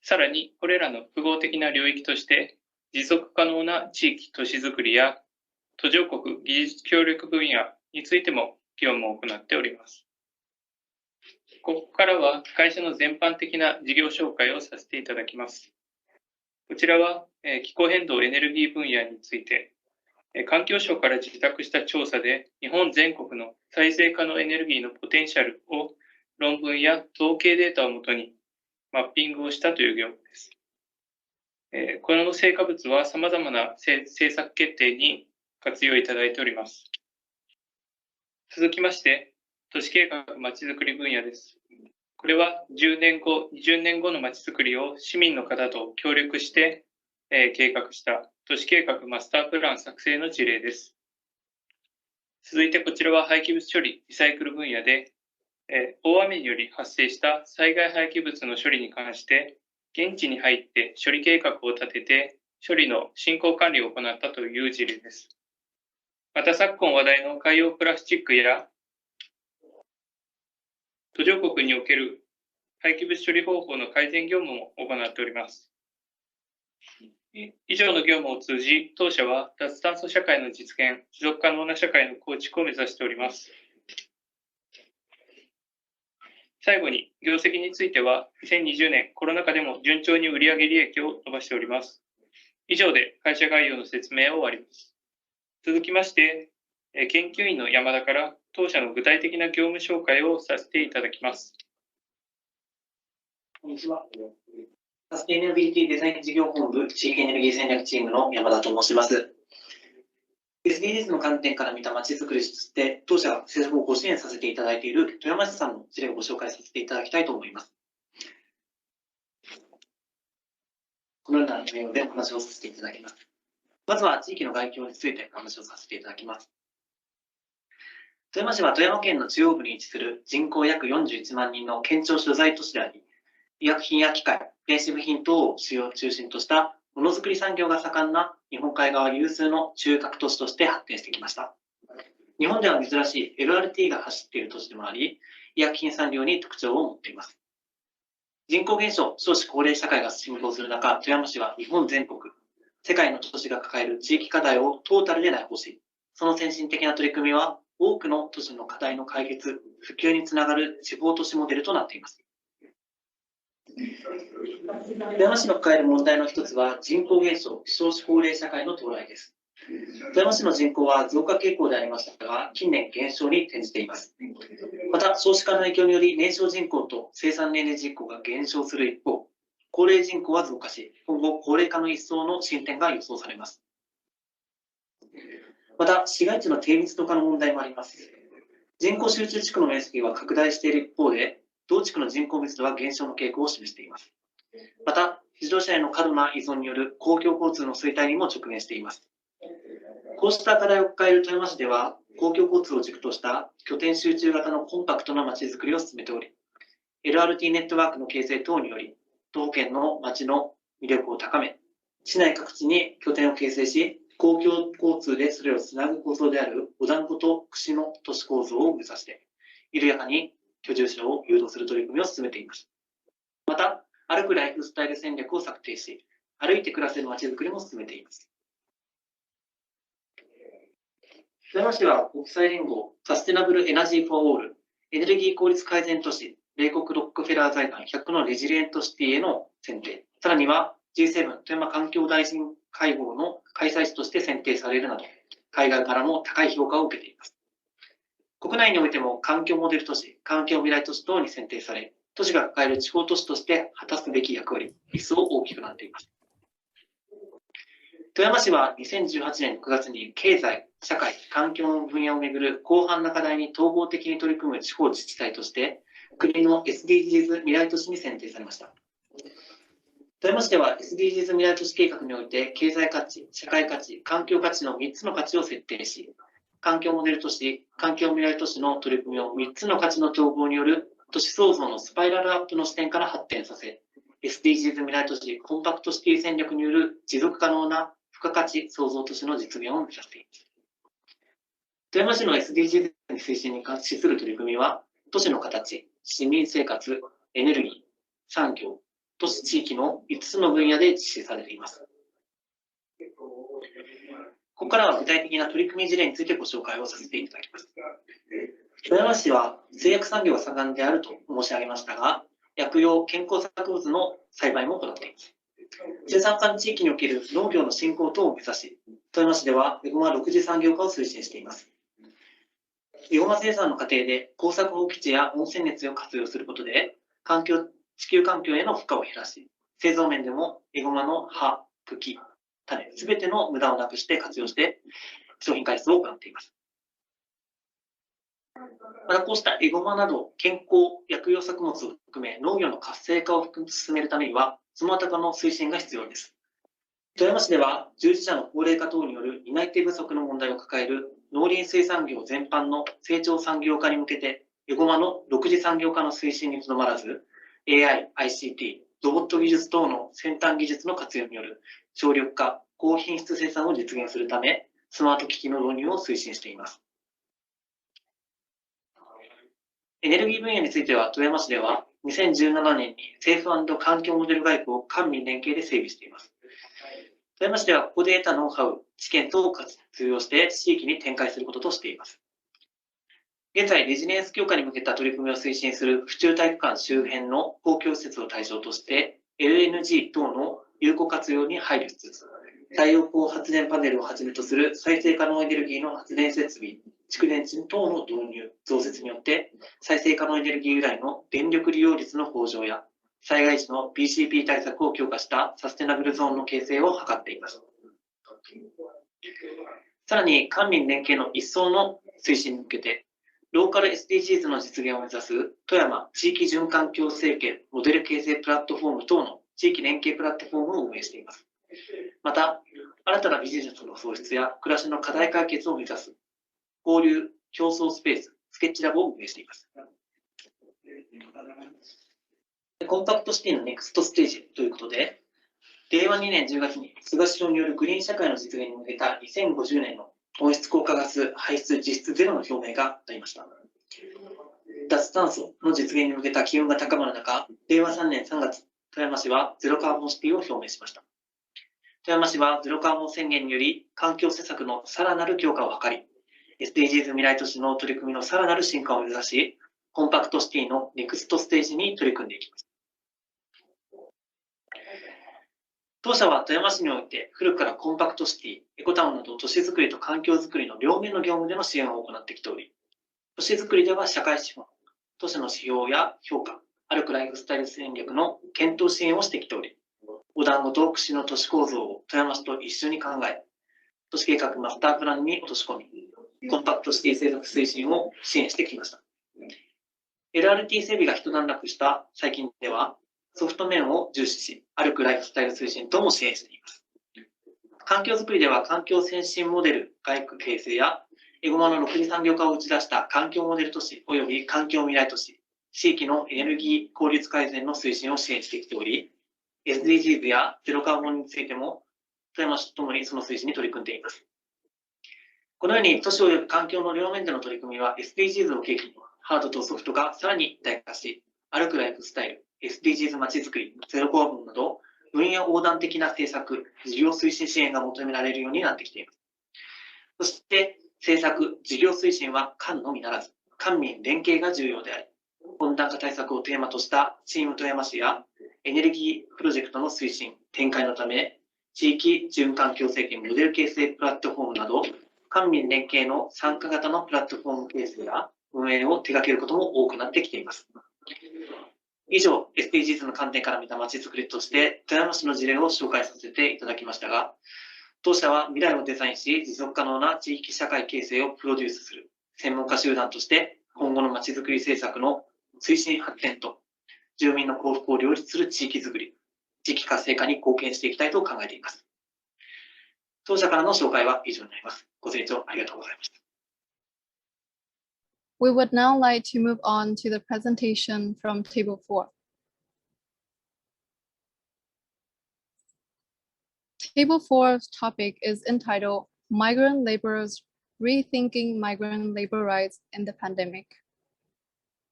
さらに、これらの複合的な領域として、持続可能な地域都市づくりや、途上国技術協力分野についても業務を行っております。ここからは会社の全般的な事業紹介をさせていただきます。こちらは気候変動エネルギー分野について、環境省から受託した調査で、日本全国の再生可能エネルギーのポテンシャルを論文や統計データをもとにマッピングをしたという業務です。この成果物は様々な政策決定に活用いただいております。続きまして、都市計画まちづくり分野です。これは10年後、20年後のまちづくりを市民の方と協力して、計画した都市計画マスタープラン作成の事例です。続いてこちらは廃棄物処理・リサイクル分野で、大雨により発生した災害廃棄物の処理に関して、現地に入って処理計画を立てて、処理の進行管理を行ったという事例です。また昨今話題の海洋プラスチックや途上国における廃棄物処理方法の改善業務も行っております。以上の業務を通じ、当社は脱炭素社会の実現、持続可能な社会の構築を目指しております。最後に、業績については、2020年コロナ禍でも順調に売上利益を伸ばしております。以上で会社概要の説明を終わります。続きまして、研究員の山田から当社の具体的な業務紹介をさせていただきます。こんにちは。サステイナビリティデザイン事業本部地域エネルギー戦略チームの山田と申します。SDGs の観点から見たまちづくりとして、当社が政策をご支援させていただいている富山市さんの事例をご紹介させていただきたいと思います。このような内容でお話をさせていただきます。まずは地域の概況についてお話をさせていただきます。富山市は富山県の中央部に位置する人口約41万人の県庁所在都市であり、医薬品や機械、電子部品等を中心としたものづくり産業が盛んな日本海側有数の中核都市として発展してきました。日本では珍しい LRT が走っている都市でもあり、医薬品産業に特徴を持っています。人口減少、少子高齢社会が進行する中、富山市は日本全国、世界の都市が抱える地域課題をトータルで内包し、その先進的な取り組みは多くの都市の課題の解決、普及につながる地方都市モデルとなっています。富山市の抱える問題の一つは人口減少、少子高齢社会の到来です。富山市の人口は増加傾向でありましたが、近年減少に転じています。また、少子化の影響により年少人口と生産年齢人口が減少する一方、高齢人口は増加し、今後高齢化の一層の進展が予想されます。また、市街地の低密度化の問題もあります。人口集中地区の面積は拡大している一方で、同地区の人口密度は減少の傾向を示しています。また、自動車への過度な依存による公共交通の衰退にも直面しています。こうした課題を抱える富山市では、公共交通を軸とした拠点集中型のコンパクトな街づくりを進めており、LRT ネットワークの形成等により、徒歩圏の街の魅力を高め、市内各地に拠点を形成し、公共交通でそれをつなぐ構造であるお団子と串の都市構造を目指して、緩やかに居住者を誘導する取り組みを進めています。また、歩くライフスタイル戦略を策定し、歩いて暮らせる街づくりも進めています。富山市は国際連合サステナブルエナジーフォーオール、エネルギー効率改善都市、米国ロックフェラー財団100のレジリエントシティへの選定、さらには G7 富山環境大臣会合の開催地として選定されるなど、海外からも高い評価を受けています。国内においても環境モデル都市、環境未来都市等に選定され、都市が抱える地方都市として果たすべき役割、一層大きくなっています。富山市は2018年9月に経済、社会、環境の分野をめぐる広範な課題に統合的に取り組む地方自治体として、国の SDGs 未来都市に選定されました。富山市では SDGs 未来都市計画において、経済価値、社会価値、環境価値の3つの価値を設定し、環境モデル都市、環境未来都市の取り組みを3つの価値の統合による都市創造のスパイラルアップの視点から発展させ、SDGs 未来都市コンパクトシティ戦略による持続可能な付加価値創造都市の実現を目指しています。富山市の SDGs 推進に関する取り組みは、都市の形、市民生活、エネルギー、産業、都市地域の5つの分野で実施されています。ここからは具体的な取り組み事例についてご紹介をさせていただきます。富山市は製薬産業が盛んであると申し上げましたが、薬用健康作物の栽培も行っています。生産管理地域における農業の振興等を目指し、富山市ではエゴマ6次産業化を推進しています。エゴマ生産の過程で耕作放棄地や温泉熱を活用することで、地球環境への負荷を減らし、製造面でもエゴマの葉、茎、種、すべての無駄をなくして活用して商品開発を行っています。またこうしたエゴマなど健康薬用作物を含め農業の活性化を進めるためにはスマート化の推進が必要です。富山市では従事者の高齢化等による担い手不足の問題を抱える農林水産業全般の成長産業化に向けてエゴマの6次産業化の推進にとどまらず AI、ICT、ロボット技術等の先端技術の活用による省力化、高品質生産を実現するためスマート機器の導入を推進しています。エネルギー分野については、富山市では2017年に政府&環境モデル外交を官民連携で整備しています。富山市ではここで得たノウハウ、知見等を活用して地域に展開することとしています。現在、レジリエンス強化に向けた取り組みを推進する府中体育館周辺の公共施設を対象として、LNG 等の有効活用に配慮しつつ、太陽光発電パネルをはじめとする再生可能エネルギーの発電設備、蓄電池等の導入、増設によって、再生可能エネルギー由来の電力利用率の向上や、災害時の BCP 対策を強化したサステナブルゾーンの形成を図っています。さらに、官民連携の一層の推進に向けて、ローカル SDGs の実現を目指す富山地域循環共生圏モデル形成プラットフォーム等の地域連携プラットフォームを運営しています。また、新たなビジネスの創出や暮らしの課題解決を目指す交流競争スペーススケッチラボを運営しています。コンパクトシティのネクストステージということで、令和2年10月に菅首相によるグリーン社会の実現に向けた2050年の温室効果ガス排出実質ゼロの表明がありました。脱炭素の実現に向けた機運が高まる中、令和3年3月、富山市はゼロカーボンシティを表明しました。富山市はゼロカーボン宣言により環境施策のさらなる強化を図り、SDGs 未来都市の取り組みのさらなる進化を目指し、コンパクトシティのネクストステージに取り組んでいきます。当社は富山市において古くからコンパクトシティ、エコタウンなど都市づくりと環境づくりの両面の業務での支援を行ってきており、都市づくりでは社会資本、都市の指標や評価、歩くライフスタイル戦略の検討支援をしてきており、お団子と串の都市構造を富山市と一緒に考え、都市計画マスタープランに落とし込み、コンパクトシティ政策推進を支援してきました。LRT 整備が一段落した最近では、ソフト面を重視し、歩くライフスタイル推進等も支援しています。環境づくりでは環境先進モデル外区形成やエゴマの6次産業化を打ち出した環境モデル都市及び環境未来都市、地域のエネルギー効率改善の推進を支援してきており、SDGs やゼロカーボンについても富山市ともにその推進に取り組んでいます。このように都市及び環境の両面での取り組みは SDGs を契機にハードとソフトがさらに一体化し、歩くライフスタイル、SDGs まちづくり、ゼロカーボンなど分野横断的な政策、事業推進支援が求められるようになってきています。そして政策、事業推進は官のみならず、官民連携が重要であり、温暖化対策をテーマとしたチーム富山市やエネルギープロジェクトの推進、展開のため、地域循環共生圏モデル形成プラットフォームなど、官民連携の参加型のプラットフォーム形成や運営を手掛けることも多くなってきています。以上、SDGs の観点から見たまちづくりとして、富山市の事例を紹介させていただきましたが、当社は未来をデザインし、持続可能な地域社会形成をプロデュースする専門家集団として、今後のまちづくり政策の推進発展と、住民の幸福を両立する地域づくり、地域活性化に貢献していきたいと考えています。当社からの紹介は以上になります。ご清聴ありがとうございました。We would now like to move on to the presentation from Table 4. Table 4's topic is entitled Migrant Laborers Rethinking Migrant Labor Rights in the Pandemic.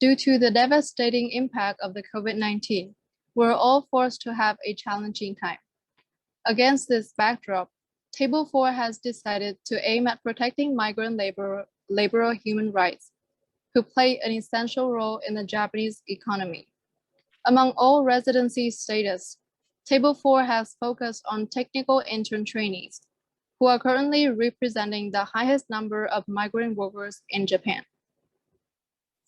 Due to the devastating impact of the COVID-19, we're all forced to have a challenging time. Against this backdrop, Table 4 has decided to aim at protecting migrant laborer human rights, who play an essential role in the Japanese economy. Among all residency status, Table 4 has focused on technical intern trainees, who are currently representing the highest number of migrant workers in Japan.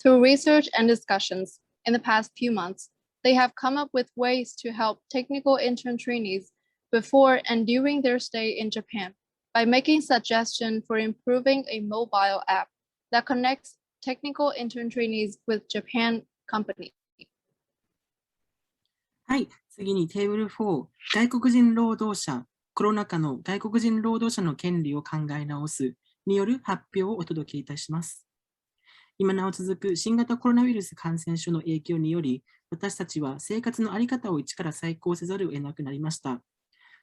Through research and discussions in the past few months, they have come up with ways to help technical intern trainees before and during their stay in Japan by making suggestions for improving a mobile app that connects technical intern trainees with Japan companies. はい、次にテーブル4、外国人労働者、コロナ禍の外国人労働者の権利を考え直すによる発表をお届けいたします。今なお続く新型コロナウイルス感染症の影響により、私たちは生活の在り方を一から再考せざるを得なくなりました。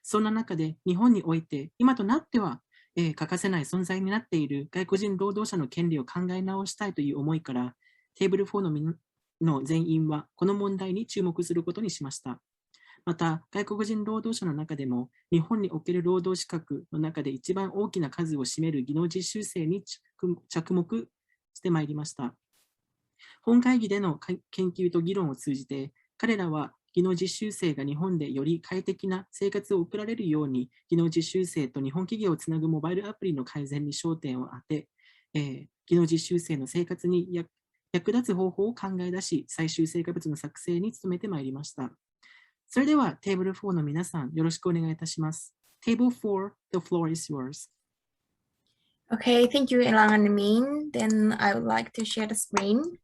そんな中で日本において今となっては、欠かせない存在になっている外国人労働者の権利を考え直したいという思いから、テーブル4の全員はこの問題に注目することにしました。また、外国人労働者の中でも日本における労働資格の中で一番大きな数を占める技能実習生に着目してまいりました。本会議での研究と議論を通じて、彼らは技能実習生が日本でより快適な生活を送られるように、技能実習生と日本企業をつなぐモバイルアプリの改善に焦点を当て、技能実習生の生活に役立つ方法を考え出し、最終成果物の作成に努めてまいりました。それではテーブル4の皆さん、よろしくお願いいたします。Table 4, the floor is yours. Okay, thank you, Elang and Min. Then I would like to share the screen.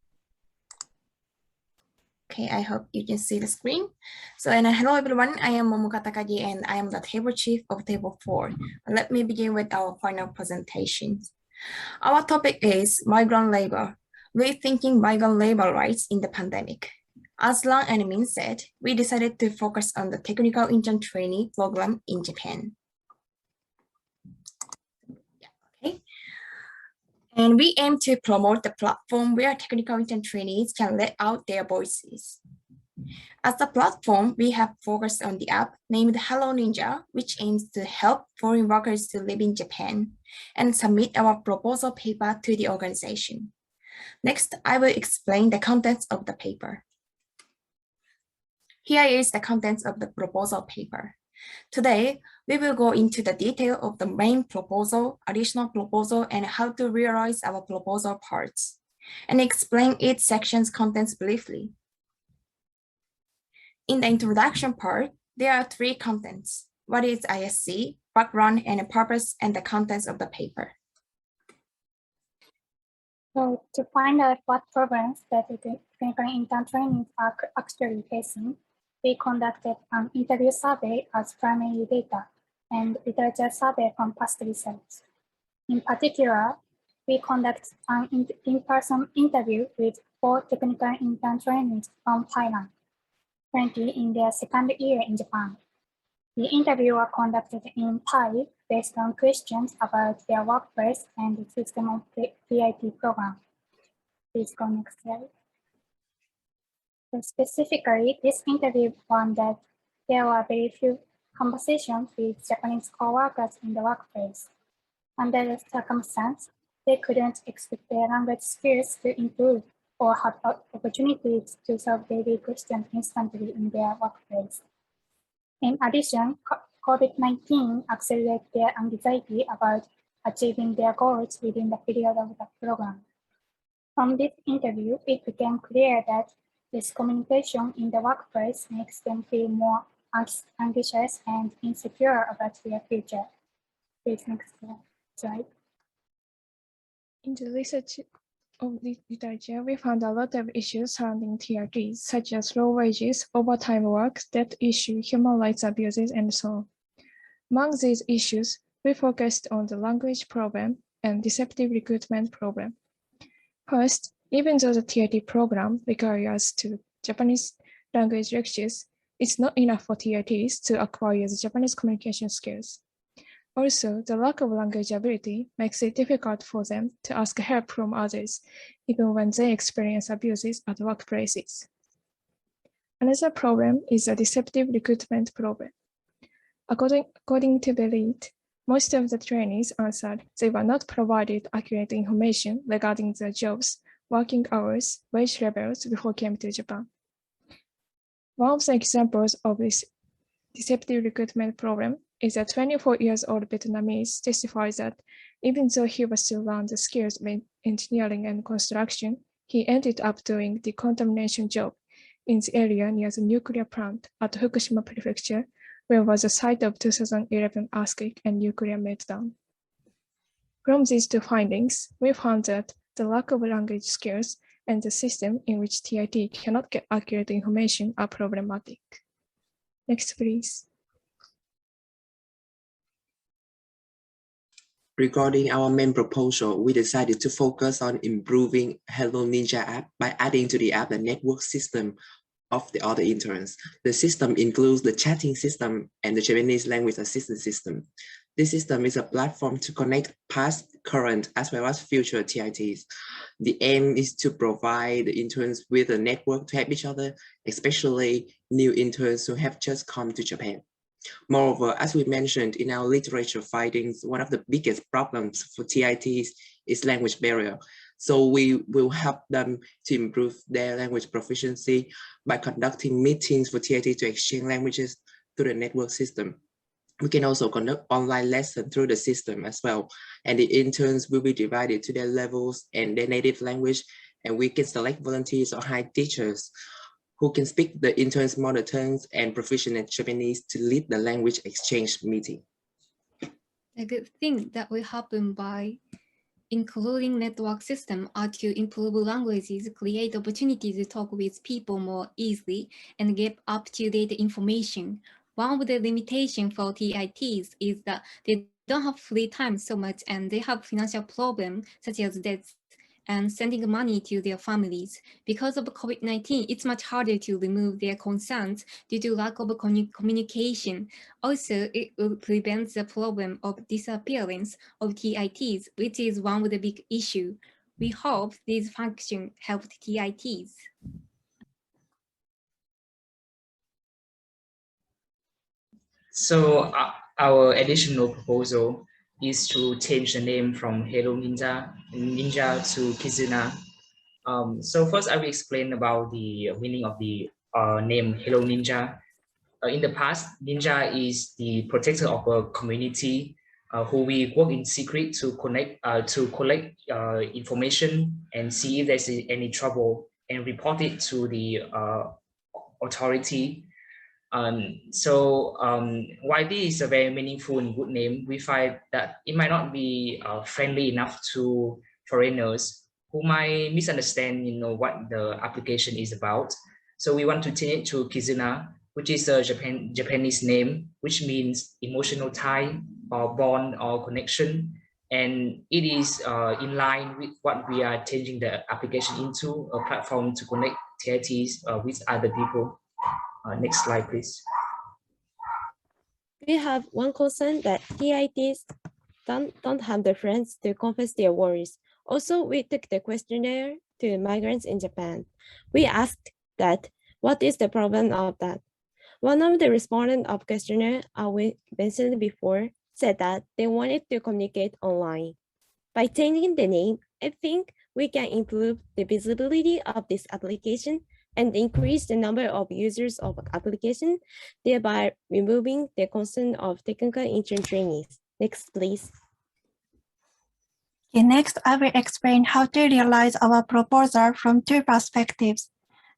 Okay, I hope you can see the screen. So, hello everyone, I am Momoka Takagi and I am the table chief of Table 4. Let me begin with our final presentation. Our topic is migrant labor, rethinking migrant labor rights in the pandemic. As Lang and Min said, we decided to focus on the technical intern trainee program in Japan. And we aim to promote the platform where technical intern trainees can let out their voices. As the platform, we have focused on the app named Hello Ninja, which aims to help foreign workers to live in Japan and submit our proposal paper to the organization. Next, I will explain the contents of the paper. Here is the contents of the proposal paper. Today, we will go into the detail of the main proposal, additional proposal, and how to realize our proposal parts, and explain each section's contents briefly. In the introduction part, there are 3 contents: what is ISC, background and purpose, and the contents of the paper. So to find out what problems that the technical intern trainees are actually facing, we conducted an interview survey as primary data and literature survey from past research. In particular, we conduct an in-person interview with 4 technical intern trainees from Thailand, currently in their second year in Japan. The interview was conducted in Thai based on questions about their workplace and the system of the PIT program. Please go next slide. So specifically, this interview found that there were very few conversations with Japanese co-workers in the workplace. Under the circumstance, they couldn't expect their language skills to improve or have opportunities to solve daily questions instantly in their workplace. In addition, COVID-19 accelerated their anxiety about achieving their goals within the period of the program. From this interview, it became clear that this communication in the workplace makes them feel more anxious and insecure about their future. Please next slide. In the research of the literature, we found a lot of issues surrounding TRTs, such as low wages, overtime work, debt issue, human rights abuses, and so on. Among these issues, we focused on the language problem and deceptive recruitment problem. First, even though the TRT program requires to Japanese language lectures, it's not enough for TRTs to acquire the Japanese communication skills. Also, the lack of language ability makes it difficult for them to ask help from others, even when they experience abuses at workplaces. Another problem is the deceptive recruitment problem. According to the lead, most of the trainees answered they were not provided accurate information regarding their jobs, working hours, wage levels before came to Japan. One of the examples of this deceptive recruitment problem is a 24-year-old Vietnamese testifies that even though he was to learn the skills in engineering and construction, he ended up doing the contamination job in the area near the nuclear plant at Fukushima Prefecture, where was the site of 2011 earthquake and nuclear meltdown. From these two findings, we found that the lack of language skills and the system in which TIT cannot get accurate information are problematic. Next, please. Regarding our main proposal, we decided to focus on improving Hello Ninja app by adding to the app the network system of the other interns. The system includes the chatting system and the Japanese language assistance system. This system is a platform to connect past, current, as well as future TITs. The aim is to provide the interns with a network to help each other, especially new interns who have just come to Japan. Moreover, as we mentioned in our literature findings, one of the biggest problems for TITs is language barrier. So we will help them to improve their language proficiency by conducting meetings for TIT to exchange languages through the network system. We can also conduct online lessons through the system as well. And the interns will be divided to their levels and their native language. And we can select volunteers or hire teachers who can speak the interns' mother tongues and proficient in Japanese to lead the language exchange meeting. A good thing that will happen by including network system are to improve languages, create opportunities to talk with people more easily, and get up-to-date information. One of the limitations for TITs is that they don't have free time so much and they have financial problems such as debts and sending money to their families. Because of COVID-19, it's much harder to remove their concerns due to lack of communication. Also, it will prevent the problem of disappearance of TITs, which is one of the big issues. We hope these functions help TITs. So our additional proposal is to change the name from Hello Ninja to Kizuna. So first I will explain about the meaning of the name Hello Ninja. In the past, Ninja is the protector of a community who we work in secret to collect information and see if there's any trouble and report it to the authority. While this is a very meaningful and good name, we find that it might not be friendly enough to foreigners who might misunderstand, what the application is about. So we want to change it to Kizuna, which is a Japanese name, which means emotional tie or bond or connection. And it is in line with what we are changing the application into, a platform to connect TITs with other people. Next slide, please. We have one concern that TITs don't have the friends to confess their worries. Also, we took the questionnaire to migrants in Japan. We asked that, what is the problem of that? One of the respondents of questionnaire we mentioned before said that they wanted to communicate online. By changing the name, I think we can improve the visibility of this application and increase the number of users of application, thereby removing the concern of technical intern trainees. Next, please. Okay, next, I will explain how to realize our proposal from two perspectives.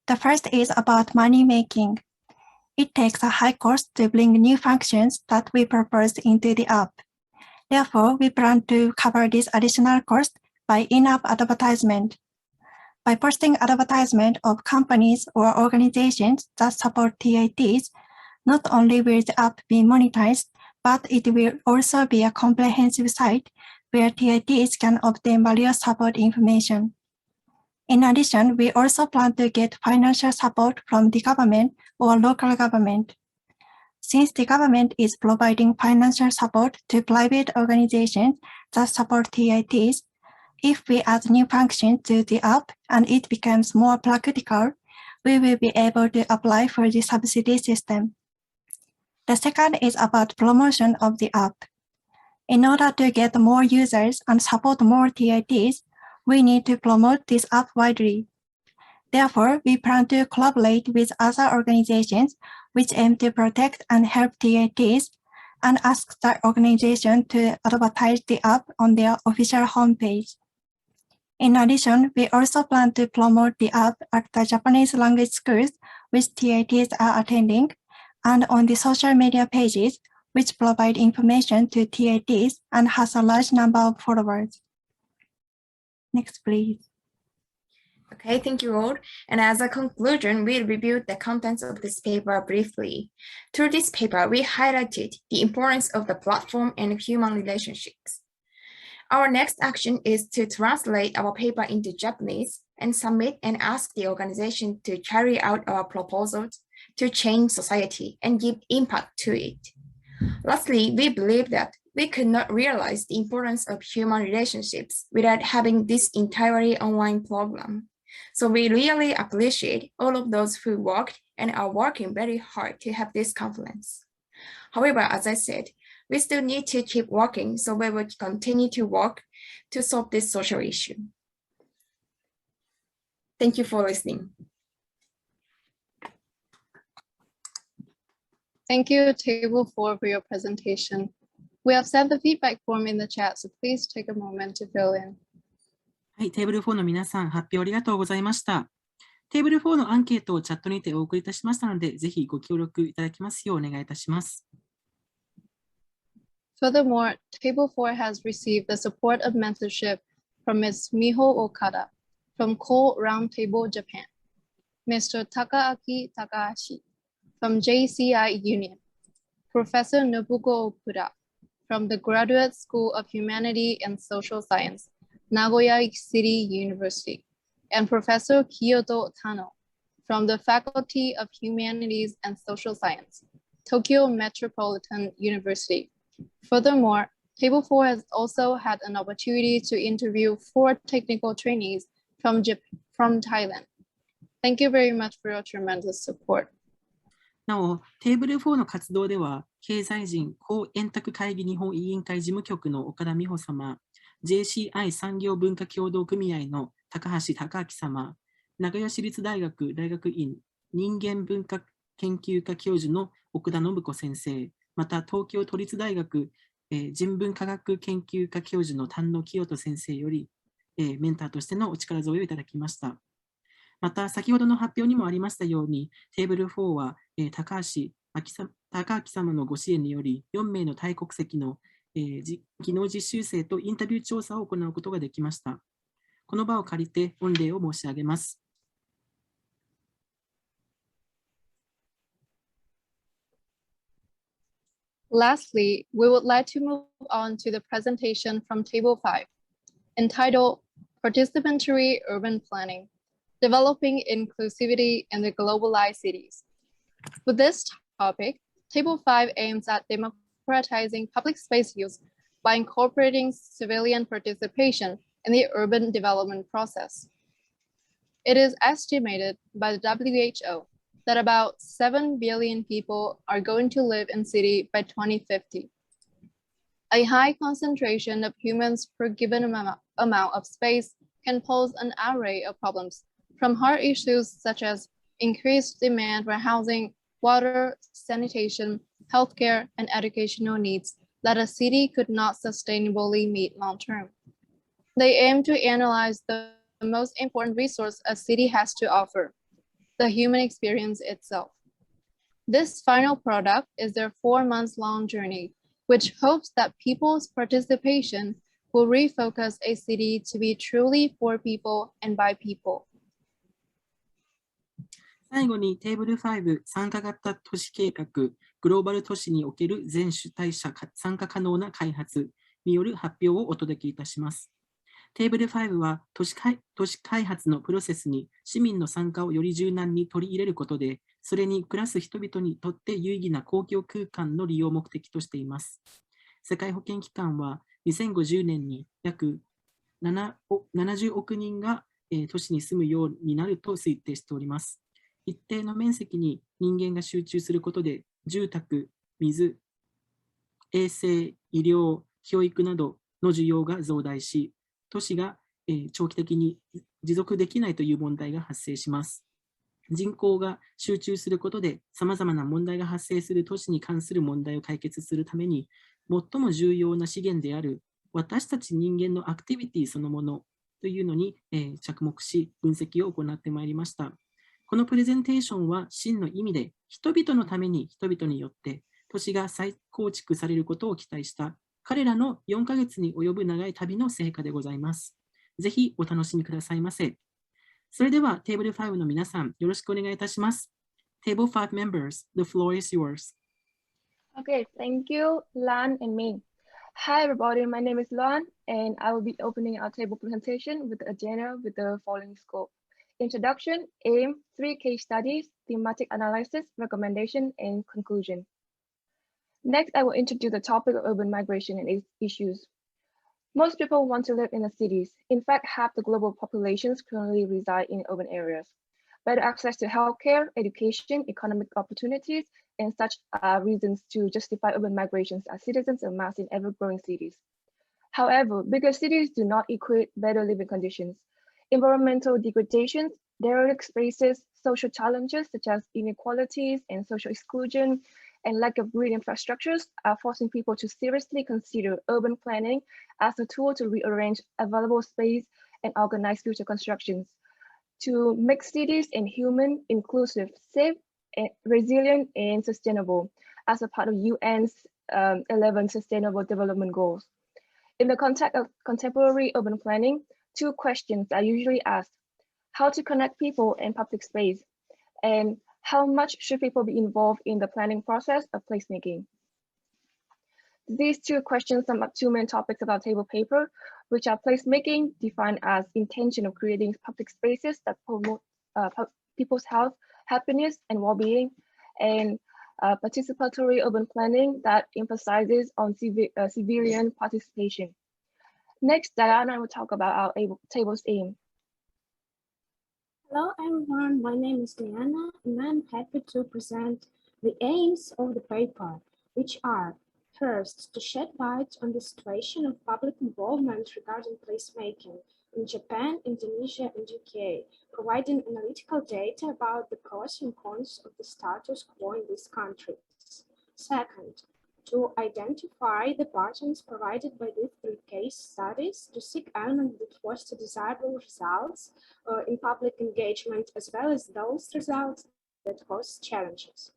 The first is about money making. It takes a high cost to bring new functions that we propose into the app. Therefore, we plan to cover this additional cost by in-app advertisement. By posting advertisement of companies or organizations that support TITs, not only will the app be monetized, but it will also be a comprehensive site where TITs can obtain various support information. In addition, we also plan to get financial support from the government or local government. Since the government is providing financial support to private organizations that support TITs, if we add new functions to the app and it becomes more practical, we will be able to apply for the subsidy system. The second is about promotion of the app. In order to get more users and support more TITs, we need to promote this app widely. Therefore, we plan to collaborate with other organizations which aim to protect and help TITs and ask the organization to advertise the app on their official homepage. In addition, we also plan to promote the app at the Japanese language schools which TITs are attending and on the social media pages which provide information to TITs and has a large number of followers. Next, please. Okay, thank you all. And as a conclusion, we reviewed the contents of this paper briefly. Through this paper, we highlighted the importance of the platform and human relationships. Our next action is to translate our paper into Japanese and submit and ask the organization to carry out our proposals to change society and give impact to it. Lastly, we believe that we could not realize the importance of human relationships without having this entirely online program. So we really appreciate all of those who worked and are working very hard to have this conference. However, as I said, we still need to keep working, so we will continue to work to solve this social issue. Thank you for listening. Thank you, Table 4, for your presentation. We have sent the feedback form in the chat, so please take a moment to fill in. はい、テーブル4の皆さん、発表ありがとうございました。テーブル4のアンケートをチャットにてお送りいたしましたので、ぜひご協力いただきますようお願いいたします。Furthermore, Table 4 has received the support of mentorship from Ms. Miho Okada from Coal Roundtable Japan, Mr. Takaaki Takahashi from JCI Union, Professor Nobuko Okuda from the Graduate School of Humanity and Social Science, Nagoya City University, and Professor Kyoto Tano from the Faculty of Humanities and Social Science, Tokyo Metropolitan University. Furthermore, Table 4 has also had an opportunity to interview 4 technical trainees from Thailand. Thank you very much for your tremendous support. なお、テーブル4の活動では、経済人高円卓会議日本委員会事務局の岡田美穂様、JCI 産業文化協同組合の高橋孝明様、名古屋市立大学大学院人間文化研究科教授の奥田信子先生、また東京都立大学、人文科学研究科教授の丹野清人先生より、メンターとしてのお力添えをいただきました。また、先ほどの発表にもありましたように、テーブル4は、高橋孝明様のご支援により、4名のタイ国籍の、技能実習生とインタビュー調査を行うことができました。この場を借りて御礼を申し上げます。Lastly, we would like to move on to the presentation from Table 5, entitled Participatory Urban Planning, Developing Inclusivity in the Globalized Cities. For this topic, Table 5 aims at democratizing public space use by incorporating civilian participation in the urban development process. It is estimated by the WHO that about 7 billion people are going to live in city by 2050. A high concentration of humans per given amount of space can pose an array of problems, from hard issues such as increased demand for housing, water, sanitation, healthcare, and educational needs that a city could not sustainably meet long-term. They aim to analyze the most important resource a city has to offer, the human experience itself. This final product is their 4-month-long journey, which hopes that people's participation will refocus a city to be truly for people and by people. 最後にテーブル5参加型都市計画グローバル都市における全主体者参加可能な開発による発表をお届けいたします。テーブル5は都市開発のプロセスに市民の参加をより柔軟に取り入れることで、それに暮らす人々にとって有意義な公共空間の利用を目的としています。世界保健機関は2050年に約70億人が都市に住むようになると推定しております。一定の面積に人間が集中することで、住宅、水、衛生、医療、教育などの需要が増大し、都市が長期的に持続できないという問題が発生します。人口が集中することで、さまざまな問題が発生する都市に関する問題を解決するために、最も重要な資源である私たち人間のアクティビティそのものというのに着目し、分析を行ってまいりました。このプレゼンテーションは真の意味で人々のために人々によって都市が再構築されることを期待した彼らの4ヶ月に及ぶ長い旅の成果でございます。ぜひお楽しみくださいませ。それではテーブル5の皆さんよろしくお願いいたします。Table 5 members, the floor is yours. Okay, thank you, Lan and Ming. Hi everybody, my name is Lan and I will be opening our table presentation with the agenda with the following scope. Introduction, aim, 3 case studies, thematic analysis, recommendation, and conclusion. Next, I will introduce the topic of urban migration and its issues. Most people want to live in the cities. In fact, half the global populations currently reside in urban areas. Better access to healthcare, education, economic opportunities, and such are reasons to justify urban migrations as citizens amass in ever-growing cities. However, bigger cities do not equate better living conditions. Environmental degradations, derelict spaces, social challenges such as inequalities and social exclusion, and lack of green infrastructures are forcing people to seriously consider urban planning as a tool to rearrange available space and organize future constructions, to make cities and human, inclusive, safe, resilient, and sustainable as a part of UN's 11 Sustainable Development Goals. In the context of contemporary urban planning, 2 questions are usually asked: how to connect people and public space, and how much should people be involved in the planning process of placemaking? These 2 questions sum up 2 main topics of our table paper, which are placemaking, defined as intention of creating public spaces that promote people's health, happiness, and well-being, and participatory urban planning that emphasizes on civilian participation. Next, Diana will talk about our table's aim. Hello everyone, my name is Diana and I'm happy to present the aims of the paper, which are: first, to shed light on the situation of public involvement regarding placemaking in Japan, Indonesia, and UK, providing analytical data about the pros and cons of the status quo in these countries. Second, to identify the patterns provided by these 3 case studies to seek elements that foster desirable results in public engagement, as well as those results that cause challenges.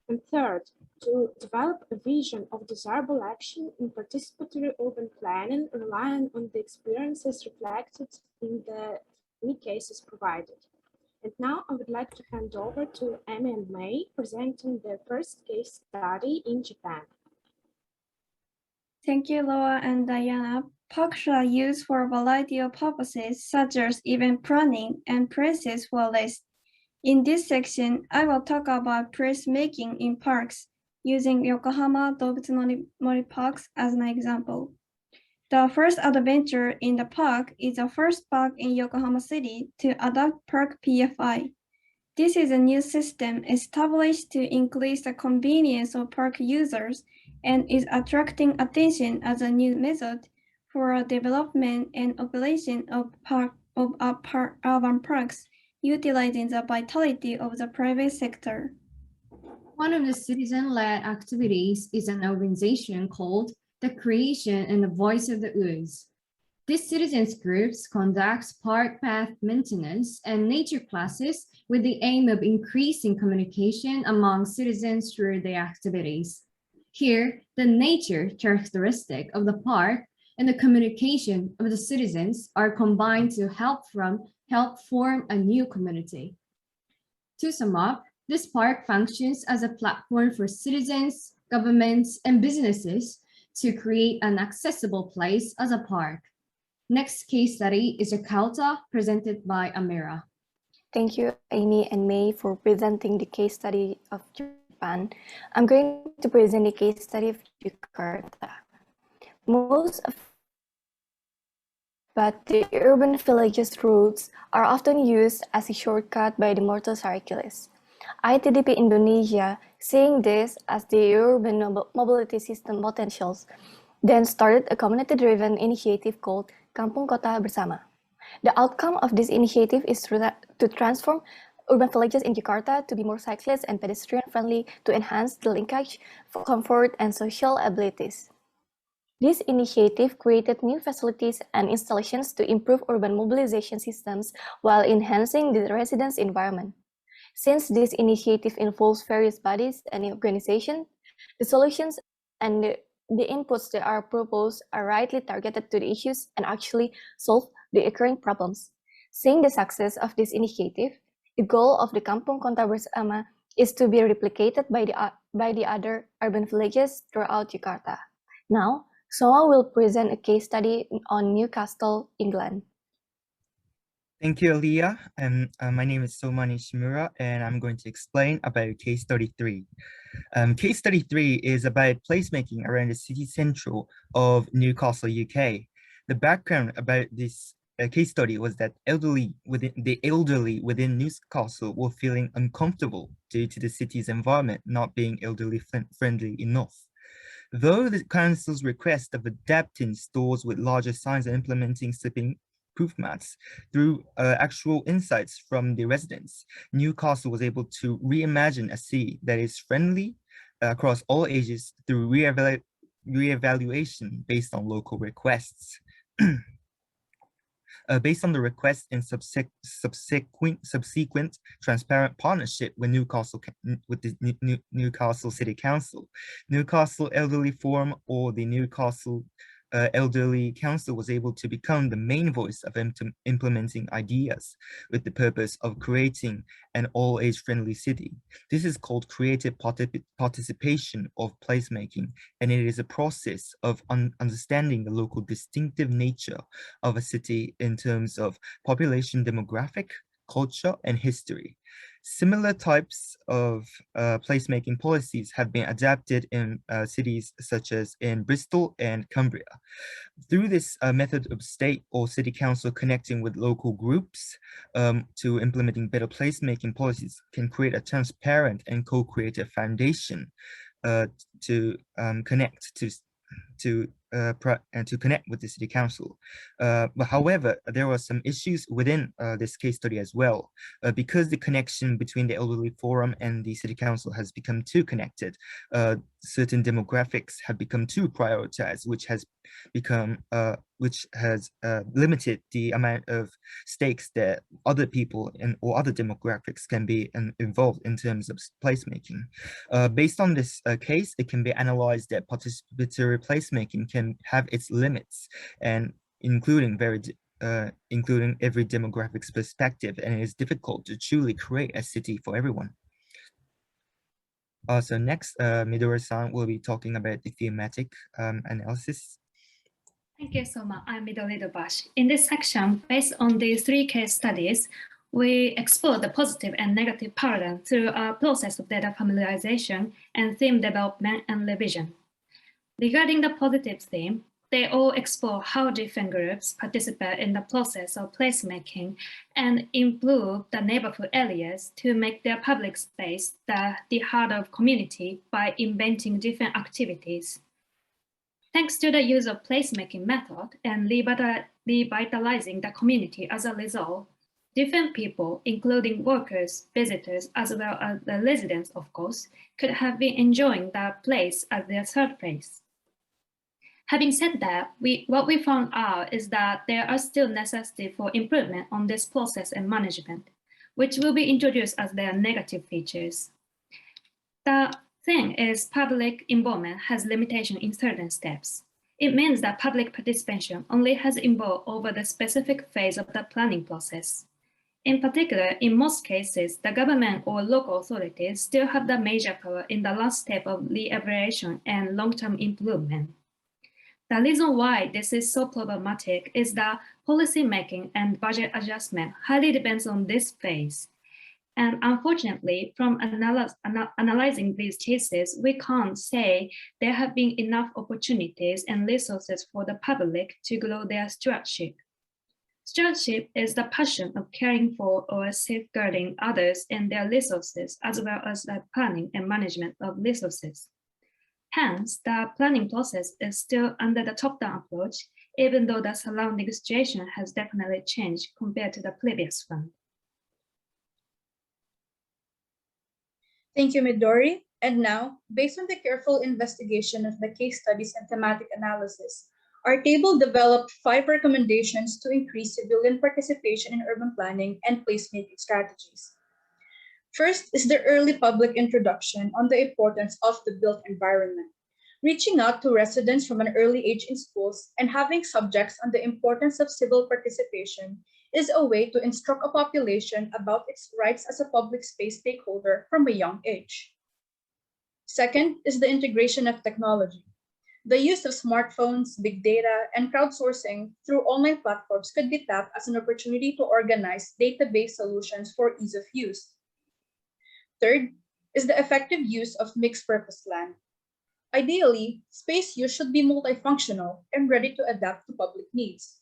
And third, to develop a vision of desirable action in participatory urban planning, relying on the experiences reflected in the 3 cases provided. And now I would like to hand over to Amy and May, presenting the first case study in Japan. Thank you, Laura and Diana. Parks are used for a variety of purposes, such as event planning and places for rest. In this section, I will talk about placemaking in parks, using Yokohama Dobutsu-Mori Parks as an example. The first adventure in the park is the first park in Yokohama City to adopt Park PFI. This is a new system established to increase the convenience of park users and is attracting attention as a new method for development and operation of urban parks, utilizing the vitality of the private sector. One of the citizen-led activities is an organization called the Creation and the Voice of the Woods. This citizens groups conducts park path maintenance and nature classes with the aim of increasing communication among citizens through their activities. Here, the nature characteristic of the park and the communication of the citizens are combined to help form a new community. To sum up, this park functions as a platform for citizens, governments, and businesses to create an accessible place as a park. Next case study is Jakarta, presented by Amira. Thank you, Amy and May, for presenting the case study of Japan. I'm going to present the case study of Jakarta. But the urban villages routes are often used as a shortcut by the motorcyclists. ITDP Indonesia, seeing this as the urban mobility system potentials, then started a community-driven initiative called Kampung Kota Bersama. The outcome of this initiative is to transform urban villages in Jakarta to be more cyclist and pedestrian-friendly to enhance the linkage for comfort and social abilities. This initiative created new facilities and installations to improve urban mobilization systems while enhancing the residents' environment. Since this initiative involves various bodies and organizations, the solutions and the inputs that are proposed are rightly targeted to the issues and actually solve the occurring problems. Seeing the success of this initiative, the goal of the Kampung Kota Bersama is to be replicated by the other urban villages throughout Jakarta. Now, Soa will present a case study on Newcastle, England. Thank you, Aliyah. My name is Soma Nishimura, and I'm going to explain about case study 3. Case study 3 is about placemaking around the city centre of Newcastle, UK. The background about this case study was that the elderly within Newcastle were feeling uncomfortable due to the city's environment not being elderly friendly enough. Though the council's request of adapting stores with larger signs and implementing sleeping-proof mats through actual insights from the residents, Newcastle was able to reimagine a city that is friendly across all ages through reevaluation based on local requests. Based on the request and subsequent transparent partnership with the Newcastle City Council, Newcastle Elderly Forum, or the Newcastle Elderly Council, was able to become the main voice of implementing ideas with the purpose of creating an all-age friendly city. This is called creative participation of placemaking, and it is a process of understanding the local distinctive nature of a city in terms of population demographic, culture, and history. Similar types of placemaking policies have been adapted in cities such as in Bristol and Cumbria. Through this method of state or city council connecting with local groups to implementing better placemaking policies can create a transparent and co-creative foundation to connect with the city council. But however, there were some issues within this case study as well. Because the connection between the elderly forum and the city council has become too connected, certain demographics have become too prioritized, which has limited the amount of stakes that other people or other demographics can be involved in terms of placemaking. Based on this case, it can be analyzed that participatory placemaking can have its limits, and including every demographic's perspective, and it is difficult to truly create a city for everyone. So next, Midori-san will be talking about the thematic analysis. Thank you so much. I'm Midori Dobashi. In this section, based on these 3 case studies, we explore the positive and negative paradigm through a process of data familiarization and theme development and revision. Regarding the positive theme, they all explore how different groups participate in the process of placemaking and improve the neighborhood areas to make their public space the heart of community by inventing different activities. Thanks to the use of placemaking method and revitalizing the community as a result, different people, including workers, visitors, as well as the residents, of course, could have been enjoying the place as their third place. Having said that, what we found out is that there are still necessity for improvement on this process and management, which will be introduced as their negative features. The thing is, public involvement has limitation in certain steps. It means that public participation only has involved over the specific phase of the planning process. In particular, in most cases, the government or local authorities still have the major power in the last step of re-evaluation and long-term improvement. The reason why this is so problematic is that policy making and budget adjustment highly depends on this phase. And unfortunately, from analyzing these cases, we can't say there have been enough opportunities and resources for the public to grow their stewardship. Stewardship is the passion of caring for or safeguarding others and their resources, as well as the planning and management of resources. Hence, the planning process is still under the top-down approach, even though the surrounding situation has definitely changed compared to the previous one. Thank you, Midori. And now, based on the careful investigation of the case studies and thematic analysis, our table developed 5 recommendations to increase civilian participation in urban planning and placemaking strategies. First is the early public introduction on the importance of the built environment. Reaching out to residents from an early age in schools and having subjects on the importance of civil participation is a way to instruct a population about its rights as a public space stakeholder from a young age. Second is the integration of technology. The use of smartphones, big data, and crowdsourcing through online platforms could be tapped as an opportunity to organize data-based solutions for ease of use. Third is the effective use of mixed-purpose land. Ideally, space use should be multifunctional and ready to adapt to public needs.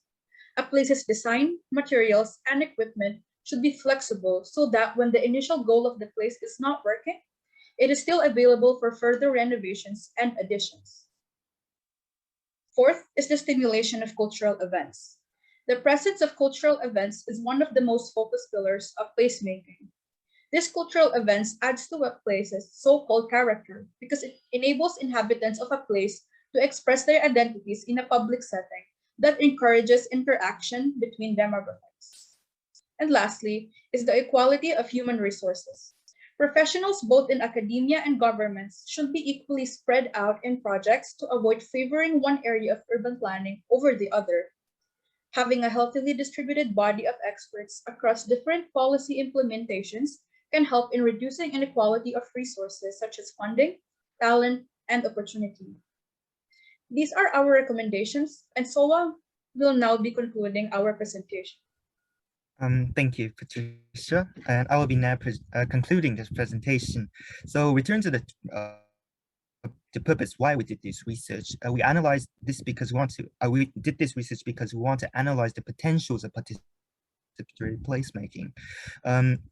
A place's design, materials, and equipment should be flexible so that when the initial goal of the place is not working, it is still available for further renovations and additions. Fourth is the stimulation of cultural events. The presence of cultural events is one of the most focused pillars of placemaking. These cultural events adds to a place's so-called character because it enables inhabitants of a place to express their identities in a public setting that encourages interaction between demographics. And lastly is the equality of human resources. Professionals both in academia and governments should be equally spread out in projects to avoid favoring one area of urban planning over the other. Having a healthily distributed body of experts across different policy implementations can help in reducing inequality of resources such as funding, talent, and opportunity. These are our recommendations, and Soa will now be concluding our presentation. Thank you, Patricia. And I will be now concluding this presentation. So return to the purpose why we did this research. We analyzed this because we did this research because we want to analyze the potentials of participatory placemaking.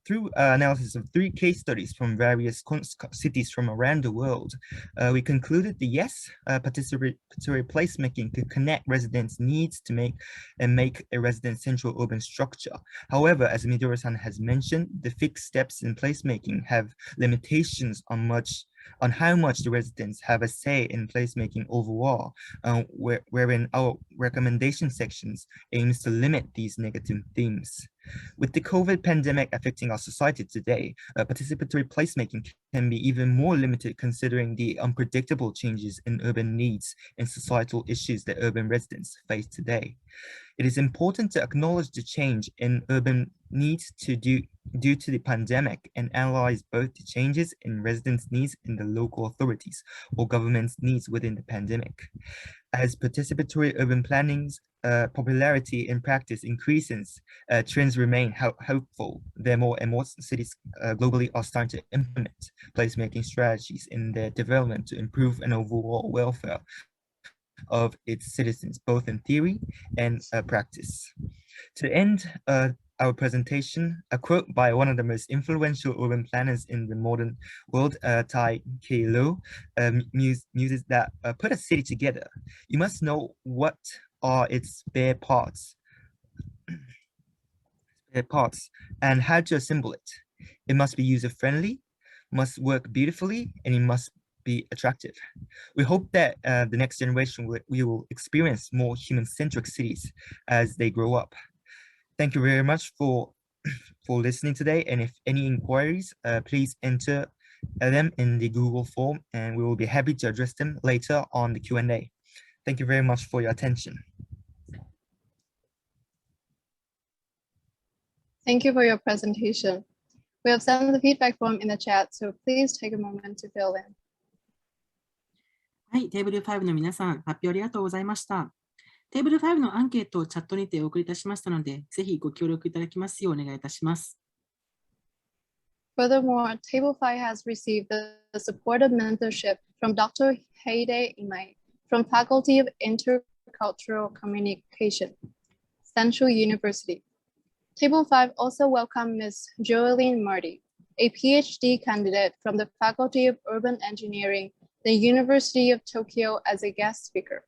Through analysis of 3 case studies from various cities from around the world, we concluded that yes, participatory placemaking could connect residents' needs to make a resident-central urban structure. However, as Midori-san has mentioned, the fixed steps in placemaking have limitations on how much the residents have a say in placemaking overall, wherein our recommendation sections aims to limit these negative themes. With the COVID pandemic affecting our society today, participatory placemaking can be even more limited considering the unpredictable changes in urban needs and societal issues that urban residents face today. It is important to acknowledge the change in urban needs due to the pandemic and analyze both the changes in residents' needs and the local authorities or government's needs within the pandemic. As participatory urban planning's popularity in practice increases, trends remain hopeful that more and more cities globally are starting to implement placemaking strategies in their development to improve an overall welfare of its citizens, both in theory and practice. To end our presentation, a quote by one of the most influential urban planners in the modern world, Tai Kei-lo, muses that put a city together, you must know what are its spare parts and how to assemble it. It must be user-friendly, must work beautifully, and it must be attractive. We hope that the next generation will experience more human-centric cities as they grow up. Thank you very much for listening today. And if any inquiries, please enter them in the Google form and we will be happy to address them later on the Q&A. Thank you very much for your attention. Thank you for your presentation. We have sent the feedback form in the chat, so please take a moment to fill in. はい、テーブル5の皆さん、発表ありがとうございました。テーブル5のアンケートをチャットにてお送りいたしましたので、ぜひご協力いただきますようお願いいたします。Furthermore, Table 5 has received the supportive mentorship from Dr. Heide Imai from Faculty of Intercultural Communication, Central University. Table 5 also welcomed Ms. Joeline Marty, a PhD candidate from the Faculty of Urban Engineering, the University of Tokyo, as a guest speaker.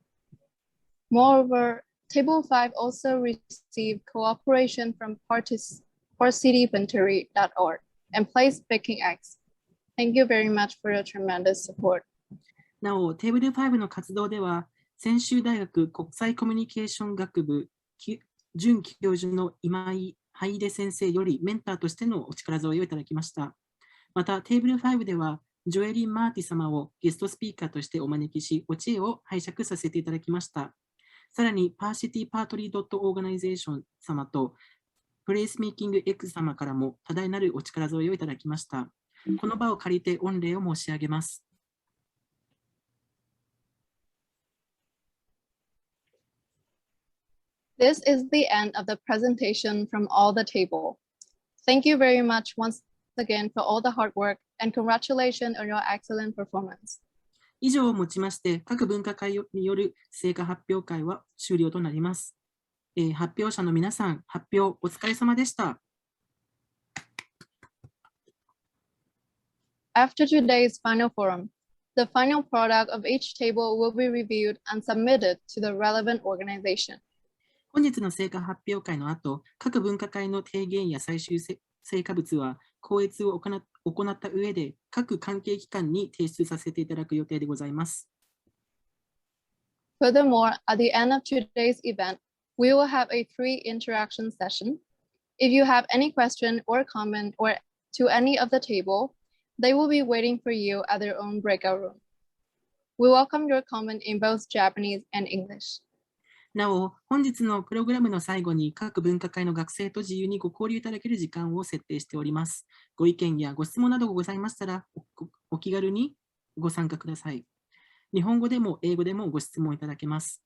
Moreover, Table 5 also received cooperation from PortCityVenturi.org and Placemaking X. Thank you very much for your tremendous support. なお、テーブル5の活動では、専修大学国際コミュニケーション学部准教授の今井楓先生よりメンターとしてのお力添えをいただきました。また、テーブル5では、ジョエリン・マーティ様をゲストスピーカーとしてお招きし、お知恵を拝借させていただきました。さらに、パーシティ・パートリー・ドット・オーガナイゼーション様と、プレイスメイキング X 様からも多大なるお力添えをいただきました。この場を借りて御礼を申し上げます。This is the end of the presentation from all the table. Thank you very much once again for all the hard work and congratulations on your excellent performance. 以上をもちまして、各分科会による成果発表会は終了となります。発表者の皆さん、発表お疲れ様でした。After today's final forum, the final product of each table will be reviewed and submitted to the relevant organization. 本日の成果発表会の後、各分科会の提言や最終成果物は校閲を行った上で各関係機関に提出させていただく予定でございます。Furthermore, at the end of today's event, we will have a free interaction session. If you have any question or comment or to any of the table, they will be waiting for you at their own breakout room. We welcome your comment in both Japanese and English. なお、本日のプログラムの最後に各分科会の学生と自由にご交流いただける時間を設定しております。ご意見やご質問などございましたら お気軽にご参加ください。日本語でも英語でもご質問いただけます。